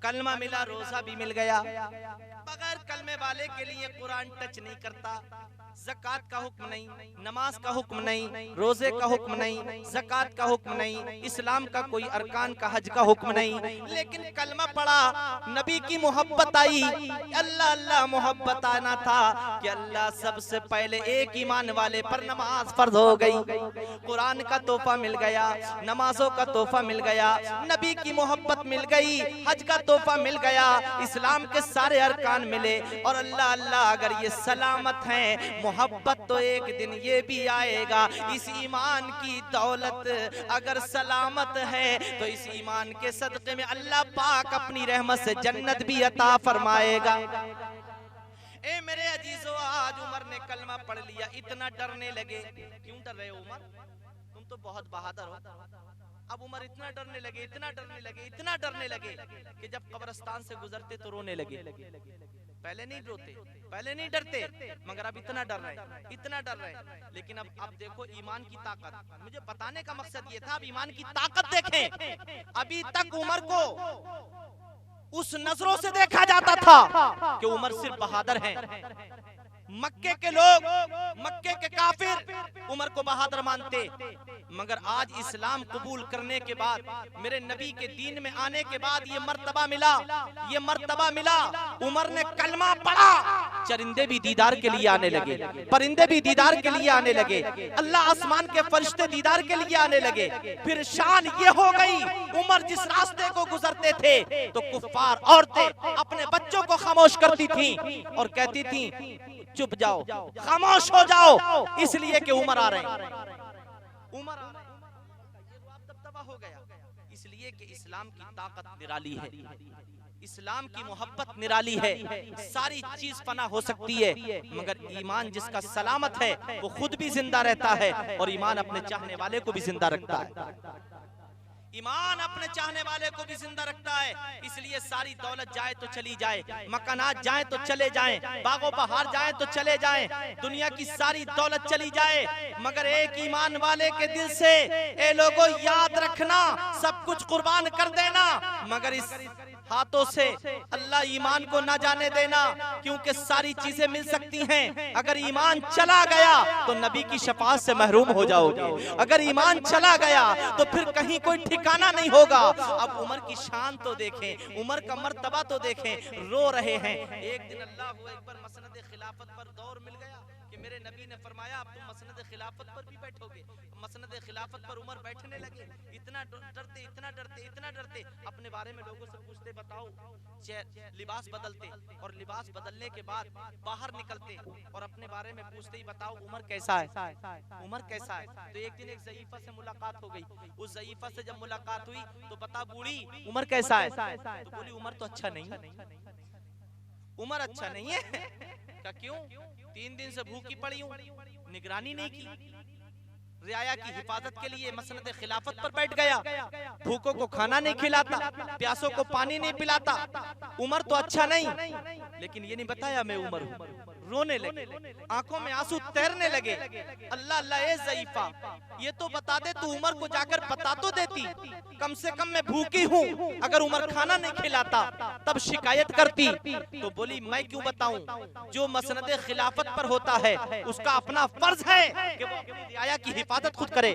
कलमा मिला, रोजा भी मिल गया। बगैर कलमे वाले के लिए कुरान टच नहीं करता, ज़कात का हुक्म नहीं, नमाज का हुक्म नहीं, रोजे का हुक्म नहीं, ज़कात का हुक्म नहीं, इस्लाम का कोई अरकान का हज का हुक्म नहीं। लेकिन कलमा पढ़ा, नबी की मोहब्बत आई, अल्लाह अल्लाह मोहब्बत आना था कि अल्लाह सबसे पहले एक ईमान वाले पर नमाज फर्ज हो गई, कुरान का तोहफा मिल गया, नमाजों का तोहफा मिल गया, नबी की मोहब्बत मिल गई, हज का तोहफा मिल गया, इस्लाम के सारे अरकान मिले। और अल्लाह अल्लाह अगर ये सलामत हैं, मोहब्बत तो एक दिन ये भी आएगा। इस ईमान की दौलत अगर सलामत है तो इस ईमान के सदक़े में अल्लाह पाक अपनी रहमत से जन्नत भी अता फरमाएगा। ए मेरे अजीजों, आज उमर ने कलमा पढ़ लिया, इतना डरने लगे। क्यों डर रहे हो उमर? तुम तो बहुत बहादुर हो। अब उमर इतना डरने लगे, इतना डरने लगे, इतना डरने लगे कि जब कब्रिस्तान से गुजरते तो रोने लगे। पहले नहीं रोते, पहले नहीं डरते, मगर अब इतना डर रहे, इतना डर रहे। लेकिन अब देखो ईमान की ताकत। मुझे बताने का मकसद ये था, अब ईमान की ताकत देखें। अभी तक उमर को उस नजरों से देखा जाता था कि उमर सिर्फ बहादुर हैं। मक्के के लोग, मक्के के काफिर उमर को बहादुर मानते, मगर आज इस्लाम कबूल करने के बाद, मेरे नबी के दीन में आने के बाद ये मर्तबा मिला, ये मर्तबा मिला। उमर ने कलमा पढ़ा, चरिंदे भी दीदार के लिए आने लगे, परिंदे भी दीदार के लिए आने लगे, अल्लाह आसमान के फरिश्ते दीदार के लिए आने लगे। फिर शान ये हो गई, उमर जिस रास्ते को गुजरते थे तो कुफ्फार औरतें अपने बच्चों को खामोश करती थी और कहती थी चुप जाओ, खामोश हो जाओ, इसलिए कि उमर आ रहे हैं, उमर आ रहे हैं। ये रुआब दबदबा हो गया, इसलिए कि इस्लाम की ताकत निराली है, इस्लाम की मोहब्बत निराली है। सारी चीज फना हो सकती है, मगर ईमान जिसका सलामत है वो खुद भी जिंदा रहता है और ईमान अपने चाहने वाले को भी जिंदा रखता है। ईमान अपने चाहने वाले को भी जिंदा रखता है। इसलिए सारी दौलत जाए तो चली जाए, मकानात जाए तो चले जाएं, बागों बहार जाए तो चले जाएं, दुनिया की सारी दौलत चली जाए, मगर एक ईमान वाले के दिल से ए लोगों याद रखना, सब कुछ कुर्बान कर देना, मगर इस हाथों से अल्लाह ईमान को ना जाने देना, क्योंकि सारी चीजें मिल सकती हैं। अगर ईमान चला गया तो नबी की शफाअत से महरूम हो जाओगे, अगर ईमान चला गया तो फिर कहीं कोई ठिकाना नहीं होगा। अब उमर की शान तो देखें, उमर का मर्तबा तो देखें, रो रहे हैं। एक दिन अल्लाह अकबर मसनद खिलाफत पर दौर मिल गया कि मेरे नबी ने फरमाया अब तुम मसनद खिलाफत पर भी बैठोगे। मसनद खिलाफत पर उमर बैठने लगे, इतना डरते इतना डरते इतना डरते, अपने बारे में लोगों से पूछते बताओ, लिबास बदलते और लिबास बदलने के बाद बाहर निकलते और अपने बारे में पूछते ही बताओ उमर कैसा है, उमर कैसा है। तो एक दिन एक ज़ईफा से मुलाकात हो गई, उस ज़ईफा से जब मुलाकात हुई तो बता बूढ़ी उमर कैसा है, तो बोली उमर तो अच्छा नहीं है, उमर अच्छा नहीं है। क्या क्यों? 3 दिन से भूखी पड़ी हूँ, निगरानी नहीं की, रियाया की हिफाजत के लिए मसनद खिलाफत पर बैठ गया, भूखों को खाना नहीं खिलाता, प्यासों को पानी नहीं पिलाता, उमर तो अच्छा नहीं। लेकिन ये नहीं बताया मैं उमर हूँ। रोने लगे, आंखों में आंसू तैरने लगे। अल्लाह अल्लाह ए ज़ईफा, ये तो बता दे, तू उमर को जाकर बता तो देती, कम से कम मैं भूखी हूँ, अगर उमर खाना नहीं खिलाता तब शिकायत करती। तो बोली मैं क्यों बताऊं, जो मसनद खिलाफत पर होता है उसका अपना फर्ज है कि वो अपनी रियाया की हिफाजत खुद करे।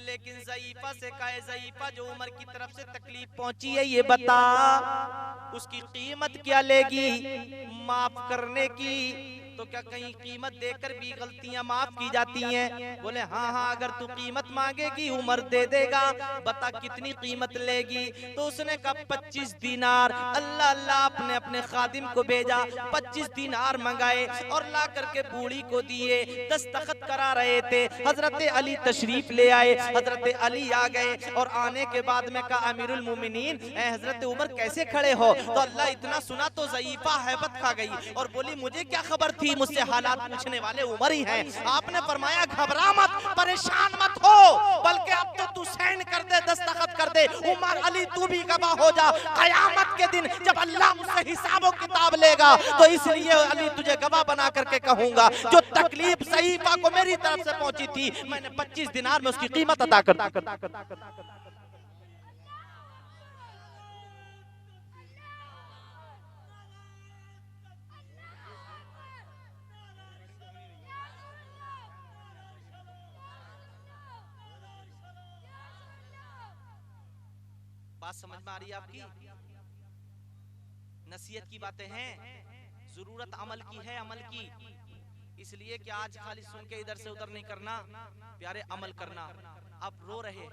लेकिन ज़ईफा से कहे ज़ईफा जो उमर की तरफ से तकलीफ पहुंची है ये बता, उसकी कीमत क्या लेगी माफ करने की? तो क्या कहीं कीमत देकर भी गलतियां माफ की जाती हैं? बोले हाँ हाँ, अगर तू कीमत मांगेगी उमर दे देगा, बता कितनी कीमत लेगी? तो उसने कहा 25 दीनार। अल्लाह अल्लाह आपने अपने खादिम को भेजा, 25 दीनार मंगाए और ला करके बूढ़ी को दिए। दस्तखत करा रहे थे, हजरत अली तशरीफ ले आए, हजरत अली आ गए और आने के बाद में कहा अमीरुल मोमिनीन हजरत उमर कैसे खड़े हो? तो अल्लाह इतना सुना तो ज़ईफा हैबत खा गई और बोली मुझे क्या खबर थी, मुझसे हालात पूछने वाले उमर ही हैं। आपने फरमाया घबरा मत, परेशान मत हो, बल्कि अब तो तू साइन कर दे, दस्तखत कर दे, उमर अली तू भी गवाह हो जा। कयामत के दिन जब अल्लाह मुझसे हिसाब किताब लेगा तो इसलिए अली तुझे गवाह बना करके कहूंगा, जो तकलीफ ज़ईफा को मेरी तरफ से पहुंची थी मैंने 25 दिनार में उसकी कीमत अदा कर दी। बात समझ में आ रही है आपकी? नसीहत की बातें हैं, जरूरत अमल की है, अमल की। इसलिए कि आज खाली सुन के इधर से उधर नहीं करना, प्यारे अमल करना। आप रो रहे,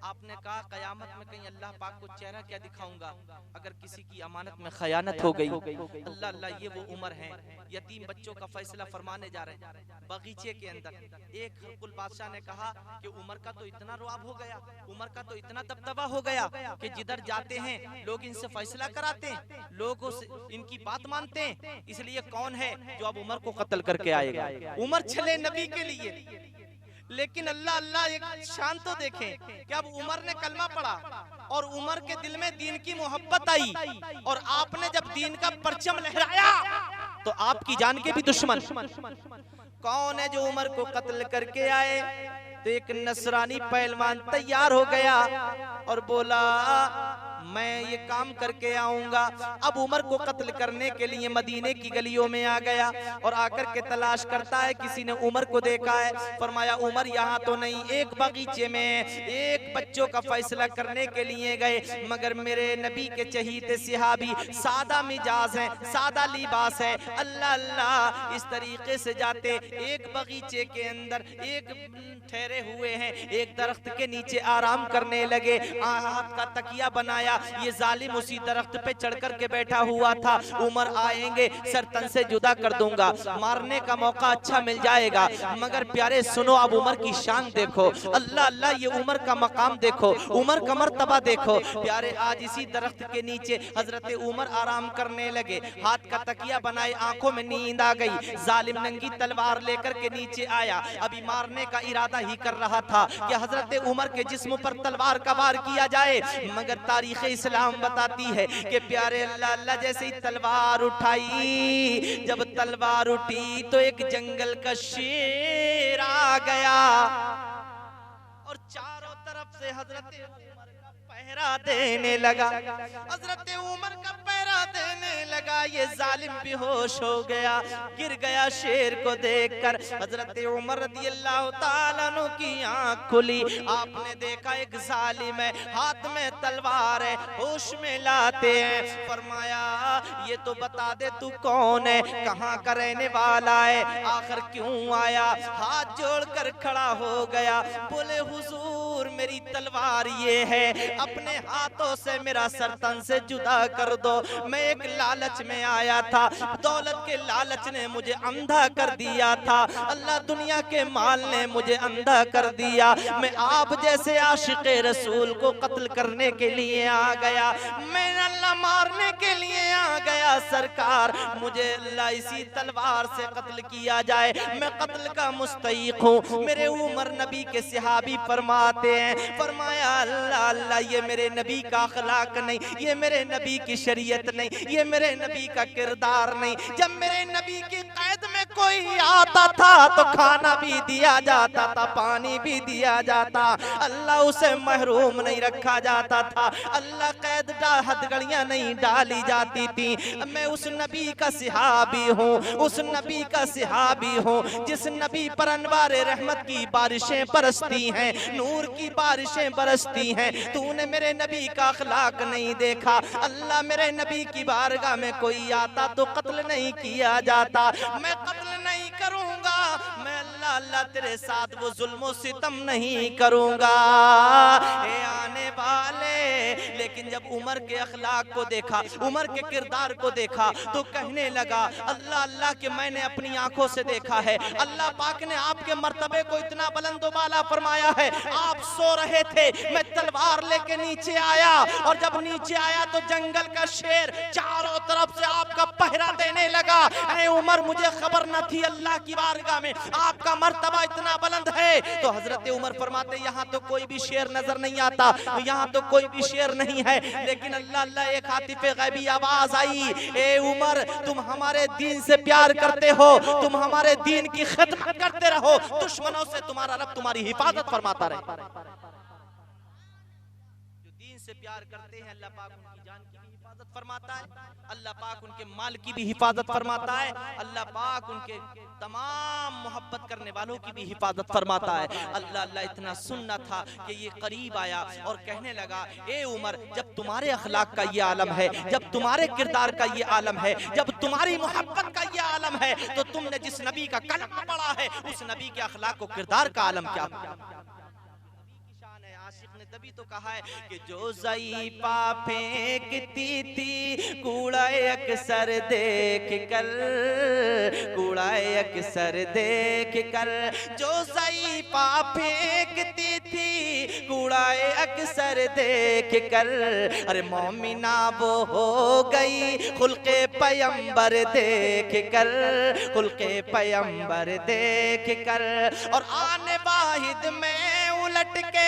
आपने कहा कयामत में कहीं अल्लाह पाक को चेहरा क्या दिखाऊंगा अगर किसी की अमानत में खयानत हो गई। अल्लाह अल्लाह ये वो उमर है, यतीम बच्चों का फैसला फरमाने जा रहे हैं। बगीचे के अंदर एक हरकुल बादशाह ने कहा कि उमर का तो इतना रुआब हो गया, उमर का तो इतना दबदबा हो गया कि जिधर जाते हैं लोग इनसे फैसला कराते हैं, लोग इनकी बात मानते हैं। इसलिए कौन है जो अब उमर को कत्ल करके आएगा? उमर चले नबी के लिए, लेकिन अल्लाह अल्लाह एक शान तो देखें कि अब उमर ने कलमा पढ़ा और उमर के दिल में दीन की मोहब्बत आई और आपने जब दीन का परचम लहराया तो आपकी जान के भी दुश्मन कौन है जो उमर को कत्ल करके आए? तो एक नसरानी पहलवान तैयार हो गया और बोला मैं ये काम करके आऊंगा। अब उमर को कत्ल करने के लिए मदीने की गलियों में आ गया और आकर के तलाश करता है, किसी ने उमर को देखा है, फरमाया उमर यहाँ तो नहीं, एक बगीचे में एक बच्चों का फैसला करने के लिए गए, मगर मेरे नबी के चहीते सिहाबी सादा मिजाज है, सादा लिबास है, अल्लाह अल्लाह इस तरीके से जाते एक बगीचे के अंदर एक ठहरे हुए हैं, एक दरख्त के नीचे आराम करने लगे, हाथ का तकिया बनाया, ये जालिम उसी दरख्त पे चढ़ कर के बैठा हुआ था। उमर आएंगे सर तन से जुदा कर दूंगा, मारने का मौका अच्छा मिल जाएगा। मगर प्यारे सुनो, अब उमर की शान देखो, अल्लाह अल्लाह, ये उमर का मकाम देखो, उमर का मर्तबा देखो। प्यारे आज इसी दरख्त के नीचे हजरत उमर आराम करने लगे, हाथ का तकिया बनाए, आंखों में नींद आ गई। जालिम नंगी तलवार लेकर के नीचे आया, अभी मारने का इरादा ही कर रहा था कि हजरत उमर के जिस्म पर तलवार का वार किया जाए। मगर तारीख इस्लाम बताती है कि प्यारे अल्लाह अल्लाह, जैसे ही तलवार उठाई, जब तलवार उठी तो एक जंगल का शेर आ गया और चारों तरफ से हजरत उमर का पहरा देने लगा, हजरत उमर का पहरा देने लगा। ये जालिम बेहोश हो गया, गिर गया। शेर को देखकर हजरत उमर रज़ी अल्लाह ताला अन्हु की आंख खुली। आपने देखा एक जालिम है, हाथ में तलवार है, होश में लाते हैं। फरमाया ये तो बता दे तू कौन है, कहाँ का रहने वाला है, आखिर क्यों आया। हाथ जोड़कर खड़ा हो गया, बोले हुजूर मेरी तलवार ये है, अपने हाथों से मेरा सर तन से जुदा कर दो। मैं एक लालच में आया था, दौलत के लालच ने मुझे अंधा कर दिया था, अल्लाह दुनिया के माल ने मुझे अंधा कर दिया। मैं आप जैसे आशिक़े रसूल को कत्ल करने के लिए आ गया, मैं अल्लाह मारने के लिए आ गया। सरकार मुझे अल्लाह इसी तलवार से कत्ल किया जाए, मैं कत्ल का मुस्तहिक हूँ। मेरे उमर नबी के सहाबी फरमाते हैं, फरमाया अल्लाह अल्लाह, ये मेरे नबी का अखलाक नहीं, ये मेरे नबी की शरीयत नहीं, ये मेरे नबी का किरदार नहीं। जब मेरे नबी की कैद में कोई आता था तो खाना भी दिया जाता था, पानी भी दिया जाता, अल्लाह उसे महरूम नहीं रखा जाता था, अल्लाह कैद हथकड़ियां नहीं डाली जाती थी। मैं उस नबी का सहाबी हूँ, उस नबी का सहाबी हूँ जिस नबी पर अनवारे रहमत की बारिशें बरसती हैं, नूर की बारिशें बरसती हैं। तूने मेरे नबी का अखलाक नहीं देखा। अल्लाह मेरे नबी की बारगाह में कोई आता तो कत्ल नहीं किया जाता, मैं कत्ल नहीं करूंगा, मैं अल्लाह अल्लाह तेरे साथ वो जुल्म सितम नहीं करूंगा। ए आने वाले, लेकिन जब उमर के अखलाक को देखा, उमर के किरदार को देखा तो कहने लगा अल्लाह अल्लाह के मैंने अपनी आंखों से देखा है, अल्लाह पाक ने आपके मर्तबे को इतना बुलंद बाला फरमाया है। आप सो रहे थे, मैं तलवार लेके नीचे आया और जब नीचे आया तो जंगल का शेर चारों तरफ से आपका पहरा देने लगा। ऐ उमर मुझे खबर न थी अल्लाह की बारगाह में आपका मर्तबा इतना बुलंद है। तो हजरत उमर फरमाते यहाँ तो कोई भी शेर नजर नहीं आता, यहाँ तो कोई भी शेर नहीं है, लेकिन अल्लाह अल्लाह एक हातिफे गैबी आवाज आई, ए उमर तुम हमारे दीन से प्यार करते हो, तुम हमारे दीन की खिदमत करते रहो, दुश्मनों से तुम्हारा रब तुम्हारी हिफाजत फरमाता रहे। से प्यार करते हैं अल्लाह पाक उनकी जान की भी हिफाजत फरमाता है, अल्लाह पाक उनके माल की भी हिफाजत फरमाता है, अल्लाह पाक उनके तमाम मोहब्बत करने वालों की भी हिफाजत फरमाता है। अल्लाह अल्लाह इतना सुनना था कि ये करीब आया और कहने लगा ए उमर, जब तुम्हारे अखलाक का ये आलम है, जब तुम्हारे किरदार का ये आलम है, जब तुम्हारी मोहब्बत का ये आलम है, तो तुमने जिस नबी का कलमा पढ़ा है उस नबी के अखलाक को किरदार का आलम क्या? तभी तो कहा है कि जो ज़ईफ़ा फेंकती थी कूड़ा अक्सर देख कर, कूड़ा अक्सर देख कर, जो ज़ईफ़ा फेंकती थी कूड़ा अक्सर देख कर, अरे मोमिना वो हो गई खुल्क़े पैगंबर देख कर, खुल्क़े पैगंबर देख कर। और आने वाहिद में उलट के,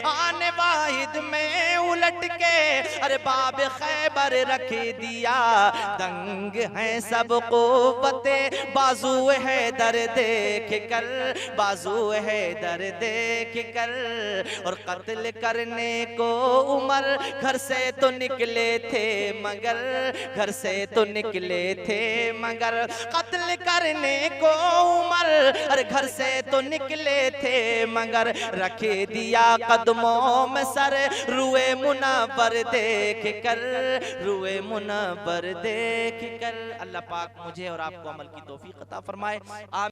आने वाहिद में उलट के, अरे बाब खैबर रख दिया, दंग है सब क़ुव्वते बाजू है दर देख कर, बाजू है दर देख कर। और कत्ल करने को उमर घर से तो निकले थे मगर, घर से तो निकले थे मगर, कत्ल करने को उमर अरे घर से तो निकले थे मगर, रख दिया कदमों में सर रुए मुनव्वर देख कर, रुए मुनव्वर देख कर। अल्लाह पाक मुझे और आपको अमल की तौफीक अता फरमाए।